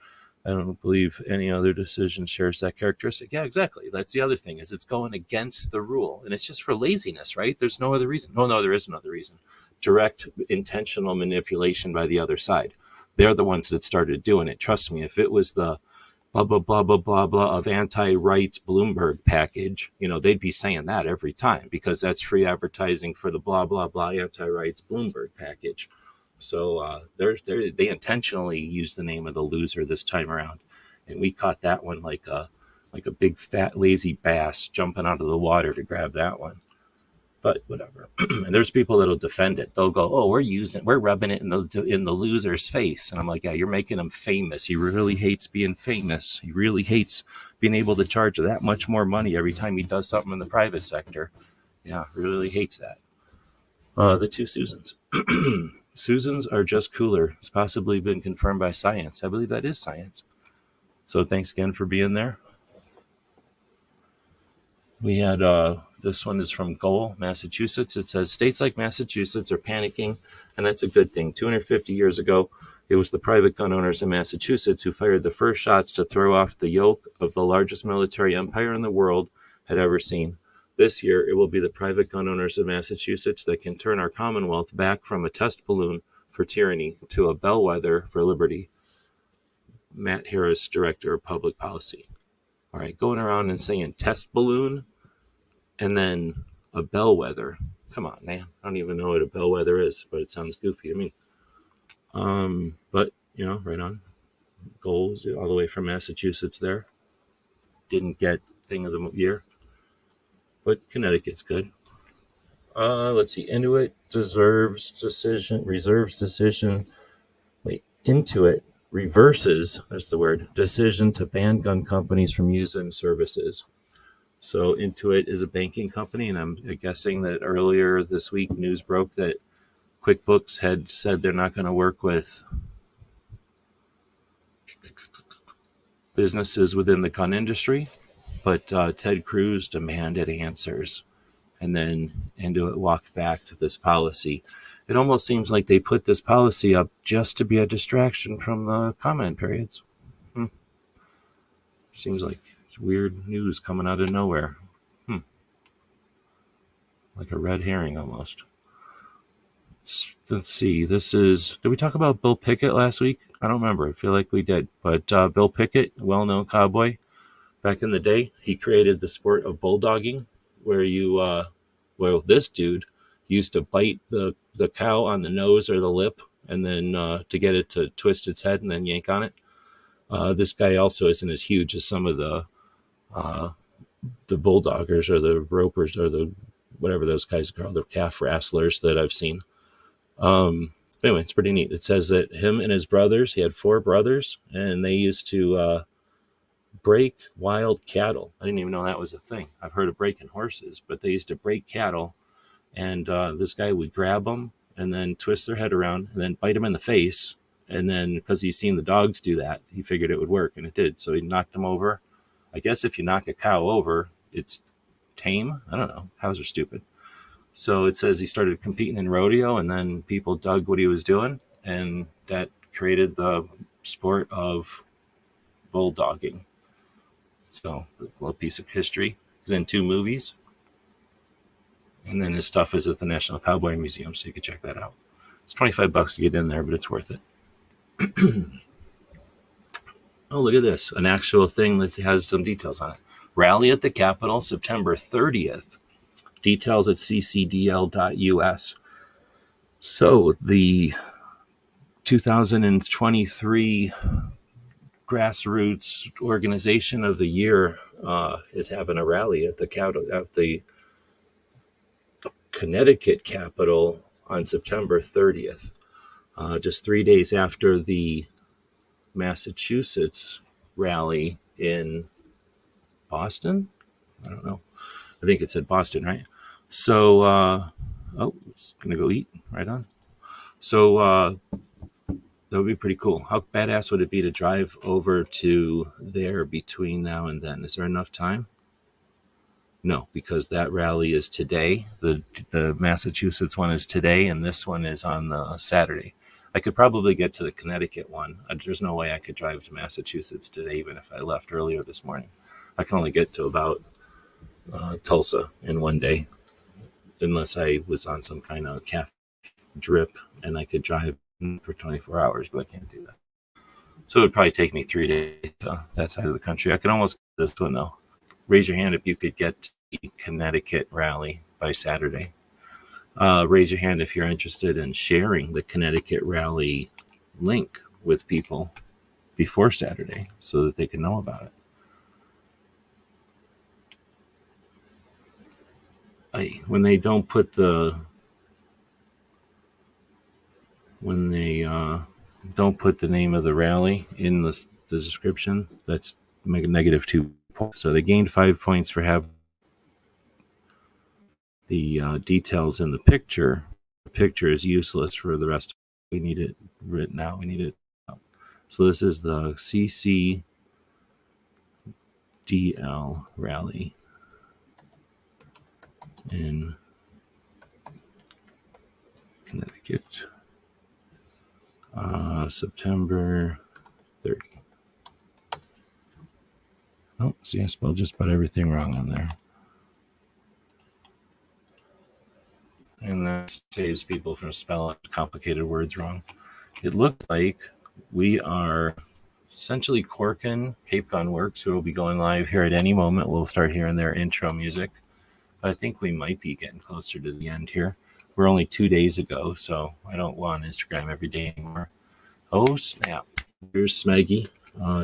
I don't believe any other decision shares that characteristic. Yeah, exactly. That's the other thing, is it's going against the rule. And it's just for laziness, right? There's no other reason. No, there is another reason. Direct intentional manipulation by the other side. They're the ones that started doing it. Trust me, if it was the blah, blah, blah, blah, blah, blah of anti-rights Bloomberg package, they'd be saying that every time, because that's free advertising for the blah, blah, blah anti-rights Bloomberg package. So they intentionally used the name of the loser this time around. And we caught that one like a big, fat, lazy bass jumping out of the water to grab that one. But whatever. And there's people that'll defend it. They'll go, "Oh, we're rubbing it in the loser's face." And I'm like, "Yeah, you're making him famous. He really hates being famous. He really hates being able to charge that much more money every time he does something in the private sector. Yeah, really hates that." The two Susans. Susans are just cooler. It's possibly been confirmed by science. I believe that is science. So thanks again for being there. We had this one is from Goal, Massachusetts. It says, states like Massachusetts are panicking, and that's a good thing. 250 years ago, it was the private gun owners in Massachusetts who fired the first shots to throw off the yoke of the largest military empire in the world had ever seen. This year, it will be the private gun owners of Massachusetts that can turn our Commonwealth back from a test balloon for tyranny to a bellwether for liberty. Matt Harris, Director of Public Policy. All right, going around and saying test balloon and then a bellwether. Come on, man. I don't even know what a bellwether is, but it sounds goofy to me. But, right on. Goals all the way from Massachusetts there. Didn't get thing of the year. But Connecticut's good. Let's see. Intuit reserves decision. Intuit reverses, that's the word, decision to ban gun companies from using services. So Intuit is a banking company, and I'm guessing that earlier this week news broke that QuickBooks had said they're not going to work with businesses within the gun industry, but Ted Cruz demanded answers, and then Intuit walked back to this policy. It almost seems like they put this policy up just to be a distraction from the comment periods. Seems like weird news coming out of nowhere. Like a red herring almost. Let's see. Did we talk about Bill Pickett last week? I don't remember. I feel like we did. But Bill Pickett, well-known cowboy, back in the day, he created the sport of bulldogging, where this dude used to bite the cow on the nose or the lip, and then to get it to twist its head and then yank on it. This guy also isn't as huge as some of the bulldoggers or the ropers or the whatever those guys are called, the calf wrestlers that I've seen. Anyway, it's pretty neat. It says that him and his brothers, he had 4 brothers, and they used to break wild cattle. I didn't even know that was a thing. I've heard of breaking horses, but they used to break cattle, and this guy would grab them and then twist their head around and then bite them in the face. And then because he's seen the dogs do that, he figured it would work, and it did. So he knocked them over. I guess if you knock a cow over, it's tame. I don't know. Cows are stupid. So it says he started competing in rodeo, and then people dug what he was doing, and that created the sport of bulldogging. So a little piece of history. He's in 2 movies, and then his stuff is at the National Cowboy Museum, so you can check that out. It's $25 to get in there, but it's worth it. Oh, look at this. An actual thing that has some details on it. Rally at the Capitol, September 30th. Details at ccdl.us. So the 2023 Grassroots Organization of the Year is having a rally at the Connecticut Capitol on September 30th, just 3 days after the Massachusetts rally in Boston. I don't know. I think it said Boston, right? So, it's going to go eat. Right on. So, that would be pretty cool. How badass would it be to drive over to there between now and then? Is there enough time? No, because that rally is today. The Massachusetts one is today, and this one is on the Saturday. I could probably get to the Connecticut one. There's no way I could drive to Massachusetts today, even if I left earlier this morning. I can only get to about Tulsa in one day, unless I was on some kind of cafe drip, and I could drive for 24 hours, but I can't do that. So it would probably take me 3 days to that side of the country. I can almost get this one, though. Raise your hand if you could get to the Connecticut rally by Saturday. Raise your hand if you're interested in sharing the Connecticut rally link with people before Saturday so that they can know about it. When they don't put the name of the rally in the description, that's -2 points. So they gained 5 points for having the details in the picture. The picture is useless for the rest. We need it written out. We need it out. So this is the CCDL rally in Connecticut, September 30. Oh, see, I spelled just about everything wrong on there. And that saves people from spelling complicated words wrong. It looks like we are essentially Corkin, Cape Gun Works, who will be going live here at any moment. We'll start hearing their intro music. But I think we might be getting closer to the end here. We're only 2 days ago, so I don't go on Instagram every day anymore. Oh, snap. Here's Smeggy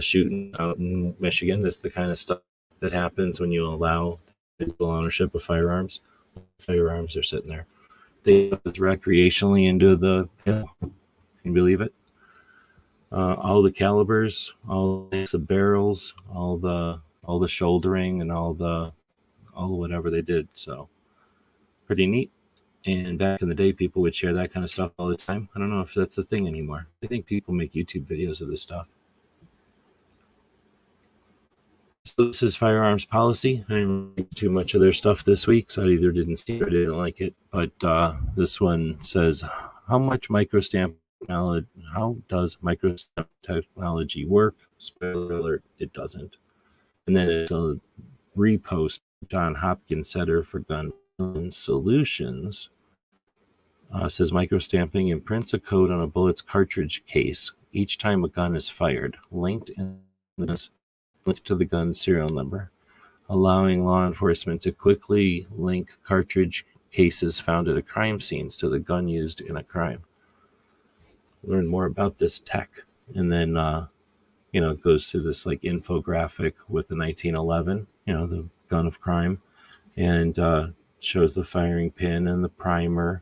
shooting out in Michigan. This is the kind of stuff that happens when you allow physical ownership of firearms. Firearms are sitting there. They put this recreationally into the hill. Can you believe it? All the calibers, all the barrels, all the shouldering, and all whatever they did. So pretty neat. And back in the day, people would share that kind of stuff all the time. I don't know if that's a thing anymore. I think people make YouTube videos of this stuff. So this is Firearms policy. I didn't read too much of their stuff this week, so I either didn't see it or didn't like it. But this one says, how does microstamp technology work? Spoiler alert, it doesn't. And then it's a repost, John Hopkins Center for Gun Solutions. Says microstamping imprints a code on a bullet's cartridge case each time a gun is fired, linked to the gun's serial number, allowing law enforcement to quickly link cartridge cases found at crime scenes to the gun used in a crime. Learn more about this tech, and then it goes through this like infographic with the 1911, the gun of crime, and shows the firing pin and the primer,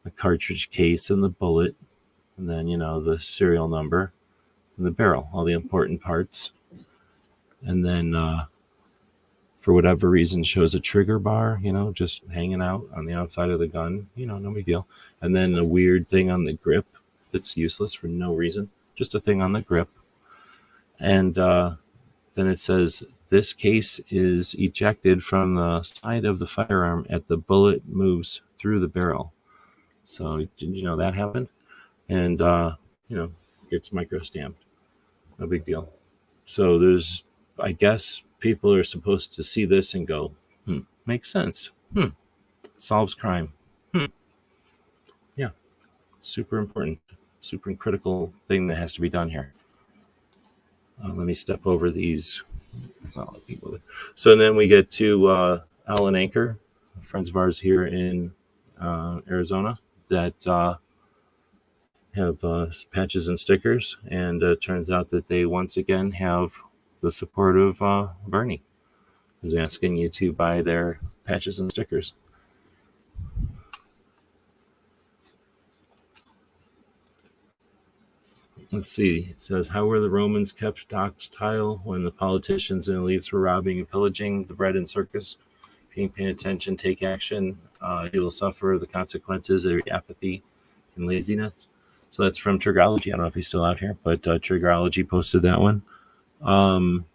the cartridge case and the bullet, and then the serial number and the barrel, all the important parts. And then for whatever reason shows a trigger bar, just hanging out on the outside of the gun, no big deal. And then a weird thing on the grip that's useless for no reason, just a thing on the grip. And then it says this case is ejected from the side of the firearm as the bullet moves through the barrel. So did you know that happened? And it's microstamped, no big deal. So there's, I guess people are supposed to see this and go, makes sense. Solves crime. Yeah, super important, super critical thing that has to be done here. Let me step over these. So then we get to Alan Anchor, friends of ours here in Arizona that have patches and stickers, and it turns out that they once again have the support of Bernie, who's asking you to buy their patches and stickers. Let's see. It says, how were the Romans kept docile when the politicians and elites were robbing and pillaging the bread and circus? If you ain't paying attention, take action. You will suffer the consequences of your apathy and laziness. So that's from Trigology. I don't know if he's still out here, but Trigology posted that one. I'm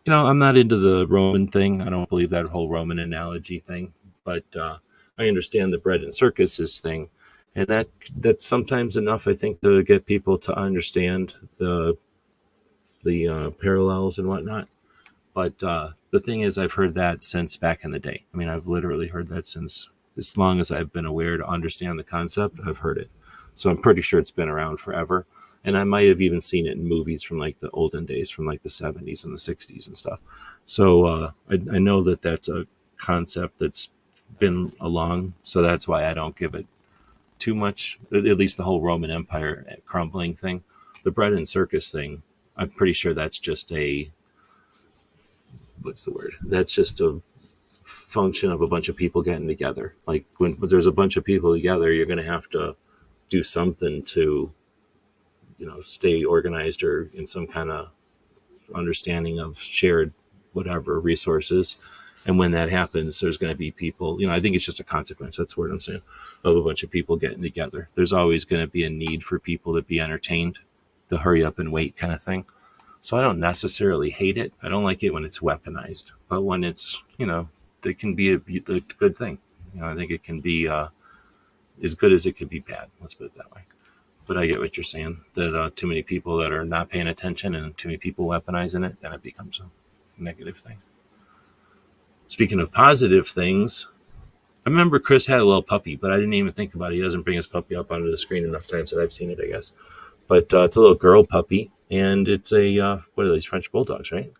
not into the Roman thing. I don't believe that whole Roman analogy thing, but I understand the bread and circuses thing, and that's sometimes enough, I think, to get people to understand the parallels and whatnot. But the thing is, I've heard that since back in the day. I mean, I've literally heard that since as long as I've been aware to understand the concept. I've heard it, so I'm pretty sure it's been around forever. And I might have even seen it in movies from like the olden days, from like the 70s and the 60s and stuff. So I know that that's a concept that's been along. So that's why I don't give it too much, at least the whole Roman Empire crumbling thing. The bread and circus thing, I'm pretty sure that's just what's the word? That's just a function of a bunch of people getting together. Like when there's a bunch of people together, you're going to have to do something to stay organized or in some kind of understanding of shared whatever resources. And when that happens, there's going to be people, I think it's just a consequence. That's what I'm saying, of a bunch of people getting together. There's always going to be a need for people to be entertained, the hurry up and wait kind of thing. So I don't necessarily hate it. I don't like it when it's weaponized, but when it's, it can be a good thing. I think it can be as good as it can be bad. Let's put it that way. But I get what you're saying, that too many people that are not paying attention and too many people weaponizing it, then it becomes a negative thing. Speaking of positive things, I remember Chris had a little puppy, but I didn't even think about it. He doesn't bring his puppy up onto the screen enough times that I've seen it, I guess. But it's a little girl puppy, and it's a, what are these, French Bulldogs, right?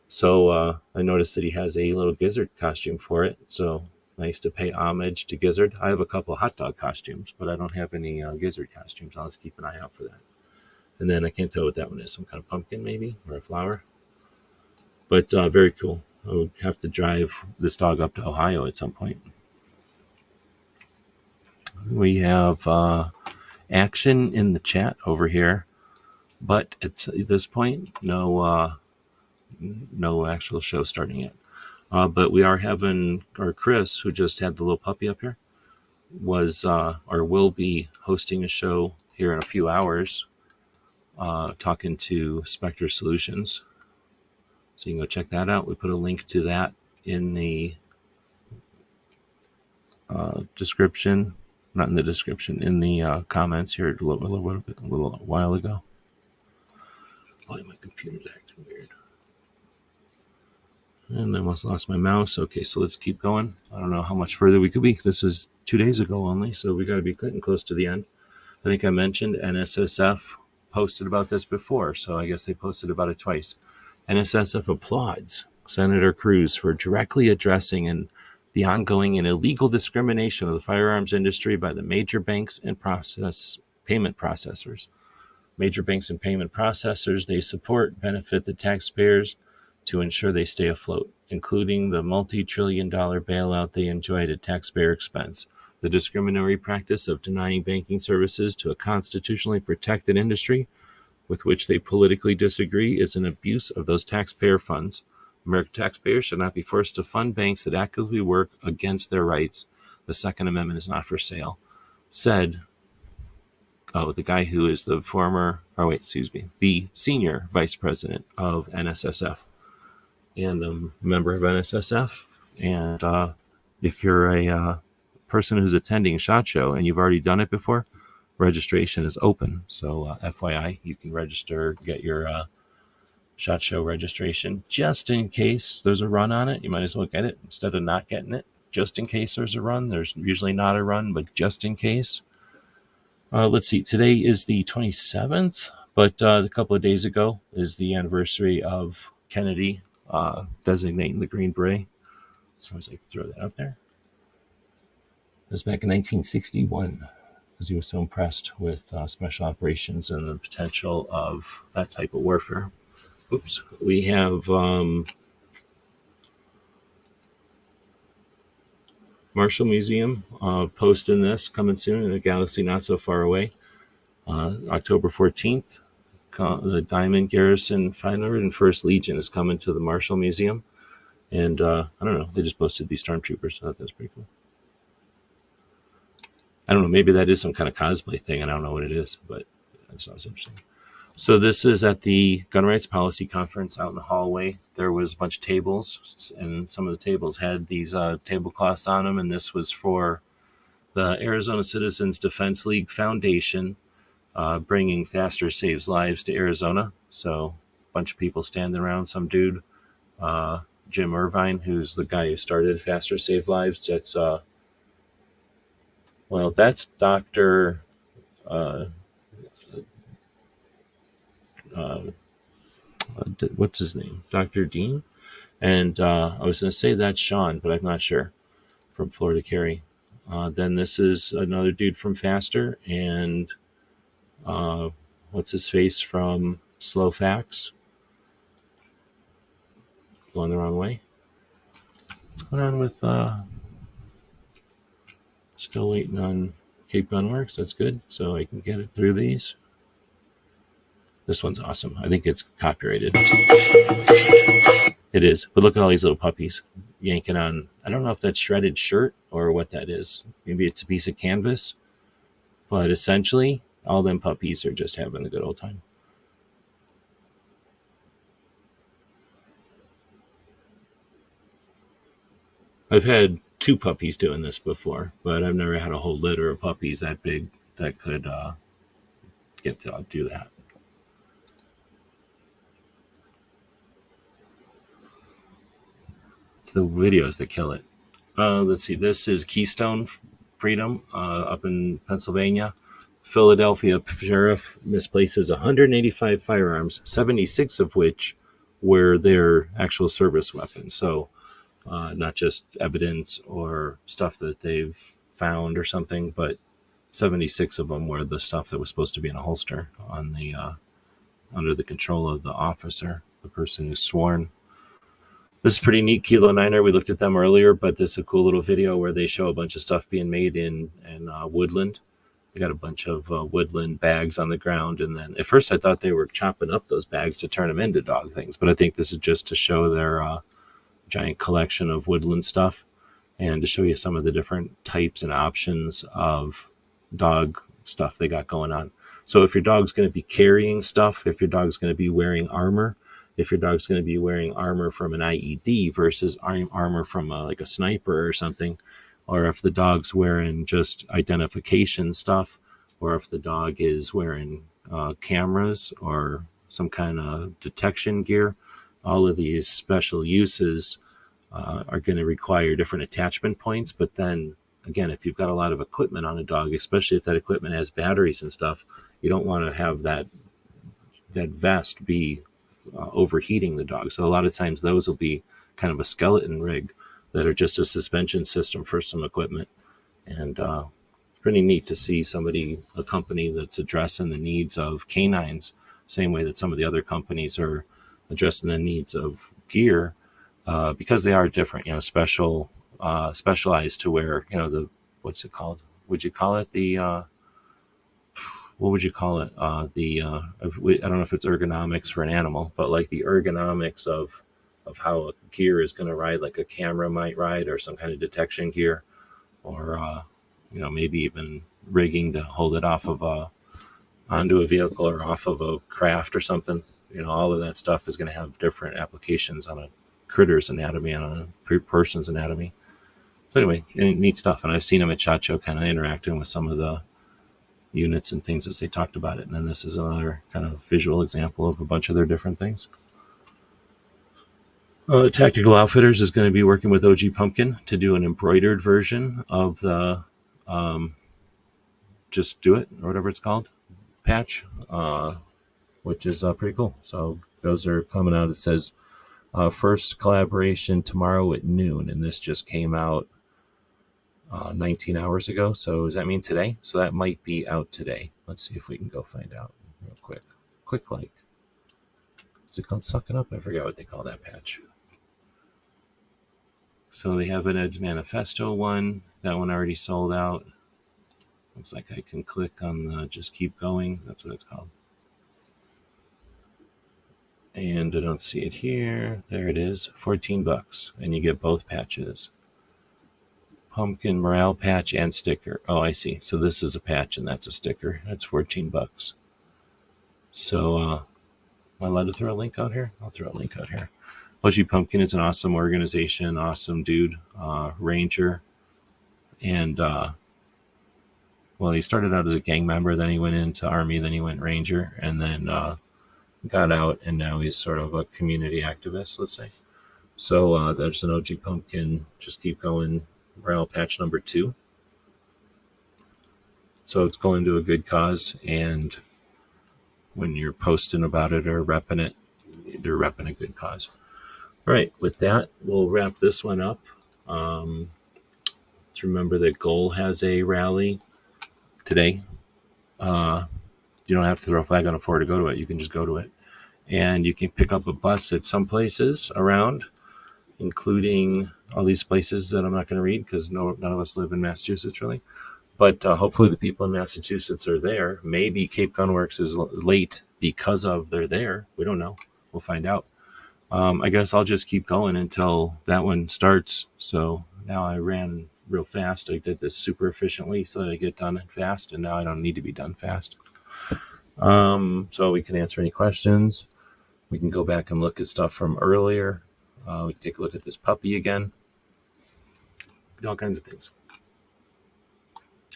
So I noticed that he has a little gizzard costume for it. So nice to pay homage to gizzard. I have a couple of hot dog costumes, but I don't have any gizzard costumes. I'll just keep an eye out for that. And then I can't tell what that one is. Some kind of pumpkin maybe, or a flower. But very cool. I would have to drive this dog up to Ohio at some point. We have action in the chat over here, but at this point, no actual show starting yet. But we are having, or Chris, who just had the little puppy up here, was or will be hosting a show here in a few hours, talking to Spectre Solutions. So you can go check that out. We put a link to that in the description, not in the description, in the comments here a little while ago. Boy, my computer's acting weird. And I almost lost my mouse. Okay, so let's keep going. I don't know how much further we could be. This was 2 days ago only, so we got to be getting close to the end. I think I mentioned NSSF posted about this before, so I guess they posted about it twice. NSSF applauds Senator Cruz for directly addressing the ongoing and illegal discrimination of the firearms industry by the major banks and payment processors. Major banks and payment processors they support benefit the taxpayers to ensure they stay afloat, including the multi-trillion-dollar bailout they enjoyed at taxpayer expense. The discriminatory practice of denying banking services to a constitutionally protected industry with which they politically disagree is an abuse of those taxpayer funds. American taxpayers should not be forced to fund banks that actively work against their rights. The Second Amendment is not for sale, said the guy who is the the senior vice president of NSSF and a member of NSSF. And if you're a person who's attending SHOT Show and you've already done it before, registration is open. So FYI, you can register, get your SHOT Show registration just in case there's a run on it. You might as well get it instead of not getting it. Just in case there's a run. There's usually not a run, but just in case. Let's see. Today is the 27th, but a couple of days ago is the anniversary of Kennedy designating the Green Beret. So I was like, throw that out there. It was back in 1961 because he was so impressed with special operations and the potential of that type of warfare. Oops. We have Marshall Museum posting this coming soon in a galaxy not so far away. October 14th, the Diamond Garrison 501st Legion is coming to the Marshall Museum. And I don't know, they just posted these stormtroopers. I thought that was pretty cool. I don't know, maybe that is some kind of cosplay thing. I don't know what it is, but that sounds interesting. So this is at the Gun Rights Policy Conference out in the hallway. There was a bunch of tables, and some of the tables had these tablecloths on them, and this was for the Arizona Citizens Defense League Foundation, bringing Faster Saves Lives to Arizona. So a bunch of people standing around, some dude, Jim Irvine, who's the guy who started Faster Save Lives. That's that's Dr. What's his name? Dr. Dean. And I was going to say that's Sean, but I'm not sure, from Florida Carry. Then this is another dude from Faster, and what's his face from Slow Facts? Going the wrong way. What's going on with still waiting on Cape Gunworks? That's good, so I can get it through these. This one's awesome. I think it's copyrighted. It is, but look at all these little puppies yanking on. I don't know if that's shredded shirt or what that is. Maybe it's a piece of canvas, but essentially all them puppies are just having a good old time. I've had 2 puppies doing this before, but I've never had a whole litter of puppies that big that could get to do that. It's the videos that kill it. Let's see. This is Keystone Freedom up in Pennsylvania. Philadelphia sheriff misplaces 185 firearms, 76 of which were their actual service weapons. So not just evidence or stuff that they've found or something, but 76 of them were the stuff that was supposed to be in a holster on the under the control of the officer, the person who's sworn. This is pretty neat. Kilo Niner, we looked at them earlier, but this is a cool little video where they show a bunch of stuff being made in woodland. They got a bunch of woodland bags on the ground, and then at first I thought they were chopping up those bags to turn them into dog things, but I think this is just to show their giant collection of woodland stuff and to show you some of the different types and options of dog stuff they got going on. So if your dog's going to be carrying stuff, if your dog's going to be wearing armor, if your dog's going to be wearing armor from an IED versus armor from like a sniper or something, or if the dog's wearing just identification stuff, or if the dog is wearing cameras or some kind of detection gear, all of these special uses are going to require different attachment points. But then again, if you've got a lot of equipment on a dog, especially if that equipment has batteries and stuff, you don't want to have that vest be overheating the dog. So a lot of times those will be kind of a skeleton rig that are just a suspension system for some equipment. And pretty neat to see a company that's addressing the needs of canines, same way that some of the other companies are addressing the needs of gear, because they are different, specialized to where, what's it called? Would you call it what would you call it? I don't know if it's ergonomics for an animal, but like the ergonomics of how a gear is going to ride, like a camera might ride, or some kind of detection gear, or maybe even rigging to hold it off of onto a vehicle or off of a craft or something. All of that stuff is going to have different applications on a critter's anatomy and on a person's anatomy. So anyway, neat stuff. And I've seen them at SHOT Show kind of interacting with some of the units and things as they talked about it. And then this is another kind of visual example of a bunch of their different things. Tactical Outfitters is going to be working with OG Pumpkin to do an embroidered version of the Just Do It, or whatever it's called, patch, which is pretty cool. So those are coming out. It says first collaboration tomorrow at noon, and this just came out 19 hours ago. So does that mean today? So that might be out today. Let's see if we can go find out real quick. Quick like. Is it called Sucking Up? I forgot what they call that patch. So they have an Edge Manifesto one. That one already sold out. Looks like I can click on the just keep going. That's what it's called. And I don't see it here. There it is, $14, and you get both patches. Pumpkin morale patch and sticker. Oh, I see. So this is a patch and that's a sticker. That's $14. So, am I allowed to throw a link out here? I'll throw a link out here. OG Pumpkin is an awesome organization, awesome dude, ranger, and well, he started out as a gang member, then he went into Army, then he went Ranger, and then got out, and now he's sort of a community activist, let's say. So there's an OG Pumpkin, just keep going, morale patch number 2. So it's going to a good cause, and when you're posting about it or repping it, you're repping a good cause. All right, with that, we'll wrap this one up. Let's remember that Goal has a rally today. You don't have to throw a flag on a floor to go to it. You can just go to it. And you can pick up a bus at some places around, including all these places that I'm not going to read because none of us live in Massachusetts, really. But hopefully the people in Massachusetts are there. Maybe Cape Gunworks is late because of they're there. We don't know. We'll find out. I guess I'll just keep going until that one starts. So now I ran real fast. I did this super efficiently so that I get done fast, and now I don't need to be done fast. So we can answer any questions. We can go back and look at stuff from earlier. We can take a look at this puppy again. All kinds of things.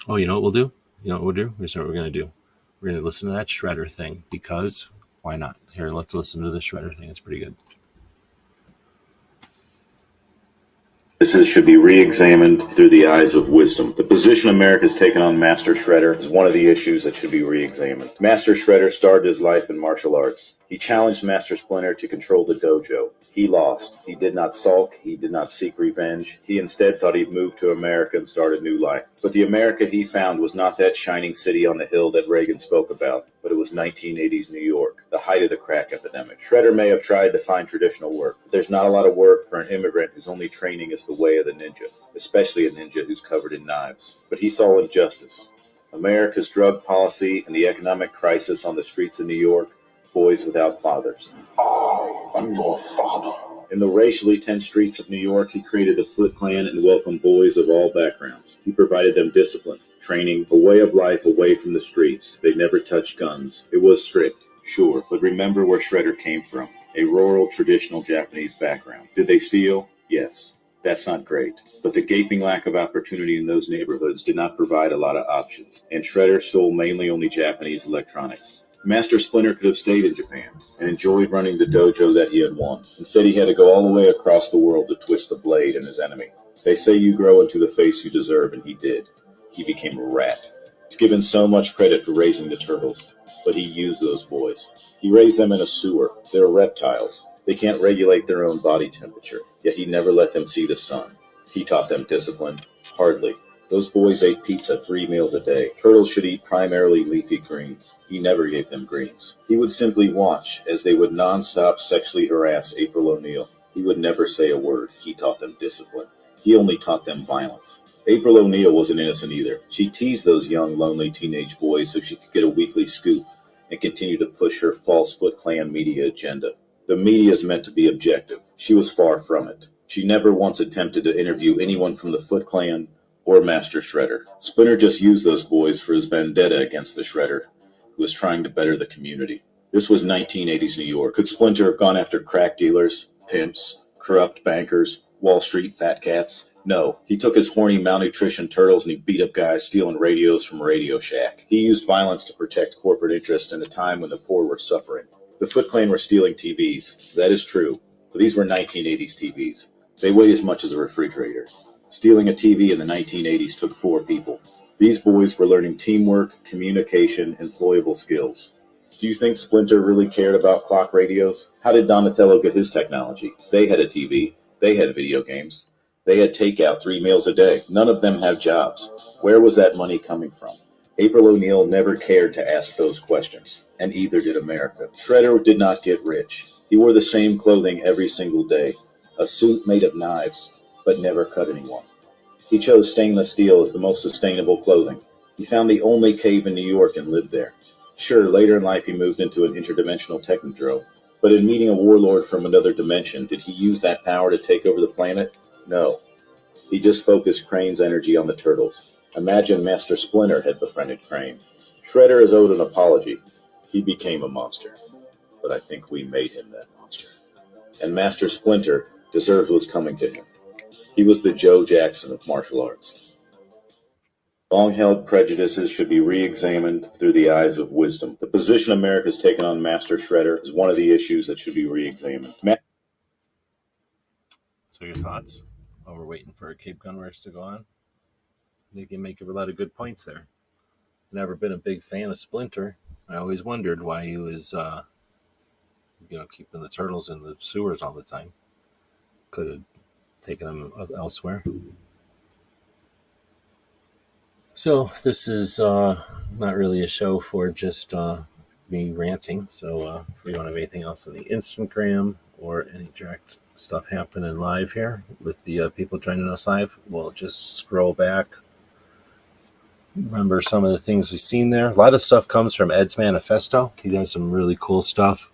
Oh, you know what we'll do? You know what we'll do? Here's what we're going to do. We're going to listen to that shredder thing because why not? Here, let's listen to the shredder thing. It's pretty good. This should be re-examined through the eyes of wisdom. The position America's taken on Master Shredder is one of the issues that should be re-examined. Master Shredder started his life in martial arts. He challenged Master Splinter to control the dojo. He lost. He did not sulk. He did not seek revenge. He instead thought he'd move to America and start a new life. But the America he found was not that shining city on the hill that Reagan spoke about, but it was 1980s New York, the height of the crack epidemic. Shredder may have tried to find traditional work, but there's not a lot of work for an immigrant whose only training is the way of the ninja, especially a ninja who's covered in knives. But he saw injustice. America's drug policy and the economic crisis on the streets of New York, boys without fathers. I'm your father. In the racially tense streets of New York, he created the Foot Clan and welcomed boys of all backgrounds. He provided them discipline, training, a way of life away from the streets. They never touched guns. It was strict, sure, but remember where Shredder came from, a rural, traditional Japanese background. Did they steal? Yes. That's not great. But the gaping lack of opportunity in those neighborhoods did not provide a lot of options, and Shredder stole mainly only Japanese electronics. Master Splinter could have stayed in Japan and enjoyed running the dojo that he had won. Instead, he had to go all the way across the world to twist the blade in his enemy. They say you grow into the face you deserve, and he did. He became a rat. He's given so much credit for raising the turtles, but he used those boys. He raised them in a sewer. They're reptiles. They can't regulate their own body temperature, yet he never let them see the sun. He taught them discipline. Hardly. Those boys ate pizza 3 meals a day. Turtles should eat primarily leafy greens. He never gave them greens. He would simply watch as they would nonstop sexually harass April O'Neil. He would never say a word. He taught them discipline. He only taught them violence. April O'Neil wasn't innocent either. She teased those young, lonely teenage boys so she could get a weekly scoop and continue to push her false Foot Clan media agenda. The media is meant to be objective. She was far from it. She never once attempted to interview anyone from the Foot Clan or Master Shredder. Splinter just used those boys for his vendetta against the Shredder, who was trying to better the community. This was 1980s New York. Could Splinter have gone after crack dealers, pimps, corrupt bankers, Wall Street fat cats? No. He took his horny malnutrition turtles and he beat up guys stealing radios from Radio Shack. He used violence to protect corporate interests in a time when the poor were suffering. The Foot Clan were stealing TVs. That is true. But these were 1980s TVs. They weighed as much as a refrigerator. Stealing a TV in the 1980s took 4 people. These boys were learning teamwork, communication, employable skills. Do you think Splinter really cared about clock radios? How did Donatello get his technology? They had a TV. They had video games. They had takeout 3 meals a day. None of them have jobs. Where was that money coming from? April O'Neil never cared to ask those questions, and either did America. Shredder did not get rich. He wore the same clothing every single day, a suit made of knives, but never cut anyone. He chose stainless steel as the most sustainable clothing. He found the only cave in New York and lived there. Sure, later in life he moved into an interdimensional technodrome, but in meeting a warlord from another dimension, did he use that power to take over the planet? No. He just focused Crane's energy on the turtles. Imagine Master Splinter had befriended Crane. Shredder is owed an apology. He became a monster, but I think we made him that monster. And Master Splinter deserves what's coming to him. He was the Joe Jackson of martial arts. Long-held prejudices should be re-examined through the eyes of wisdom. The position America's taken on Master Shredder is one of the issues that should be re-examined. So your thoughts while we're waiting for Cape Gunworks to go on? They can make a lot of good points there. Never been a big fan of Splinter. I always wondered why he was, keeping the turtles in the sewers all the time. Could have taken them elsewhere. So this is not really a show for just me ranting. So if you don't have anything else on the Instagram or any direct stuff happening live here with the people joining us live, we'll just scroll back. Remember some of the things we've seen there. A lot of stuff comes from Ed's Manifesto. He does some really cool stuff.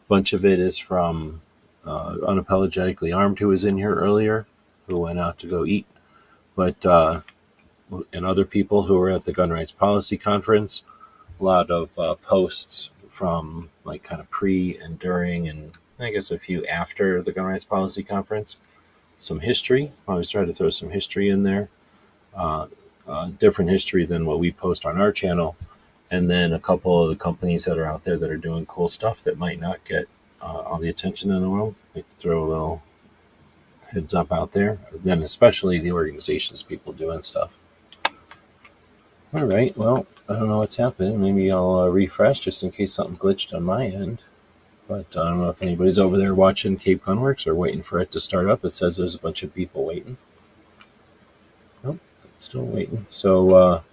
A bunch of it is from Unapologetically Armed, who was in here earlier, who went out to go eat. But and other people who were at the Gun Rights Policy Conference. A lot of posts from like kind of pre and during, and I guess a few after the Gun Rights Policy Conference. Some history. I always try to throw some history in there. Different history than what we post on our channel. And then a couple of the companies that are out there that are doing cool stuff that might not get all the attention in the world. Like to throw a little heads up out there. Then especially the organizations, people doing stuff. All right, well, I don't know what's happening. Maybe I'll refresh just in case something glitched on my end. But I don't know if anybody's over there watching Cape Gunworks or waiting for it to start up. It says there's a bunch of people waiting. Nope, still waiting. So,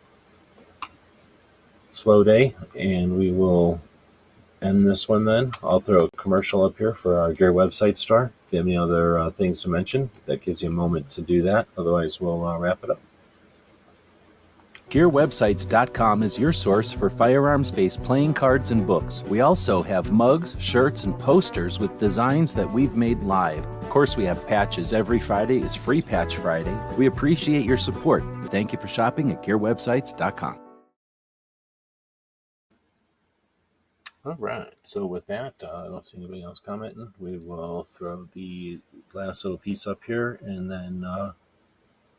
slow day, and we will end this one then. I'll throw a commercial up here for our Gear website store. If you have any other things to mention, that gives you a moment to do that. Otherwise, we'll wrap it up. GearWebsites.com is your source for firearms-based playing cards and books. We also have mugs, shirts, and posters with designs that we've made live. Of course, we have patches. Every Friday is Free Patch Friday. We appreciate your support. Thank you for shopping at GearWebsites.com. All right. So with that, I don't see anybody else commenting. We will throw the last little piece up here and then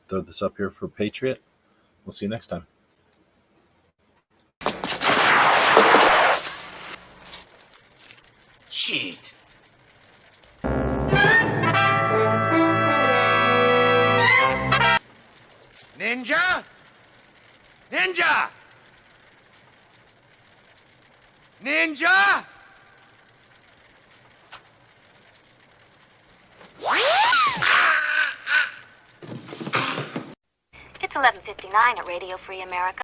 throw this up here for Patriot. We'll see you next time. Shit. Ninja? Ninja! Ninja! It's 11:59 at Radio Free America.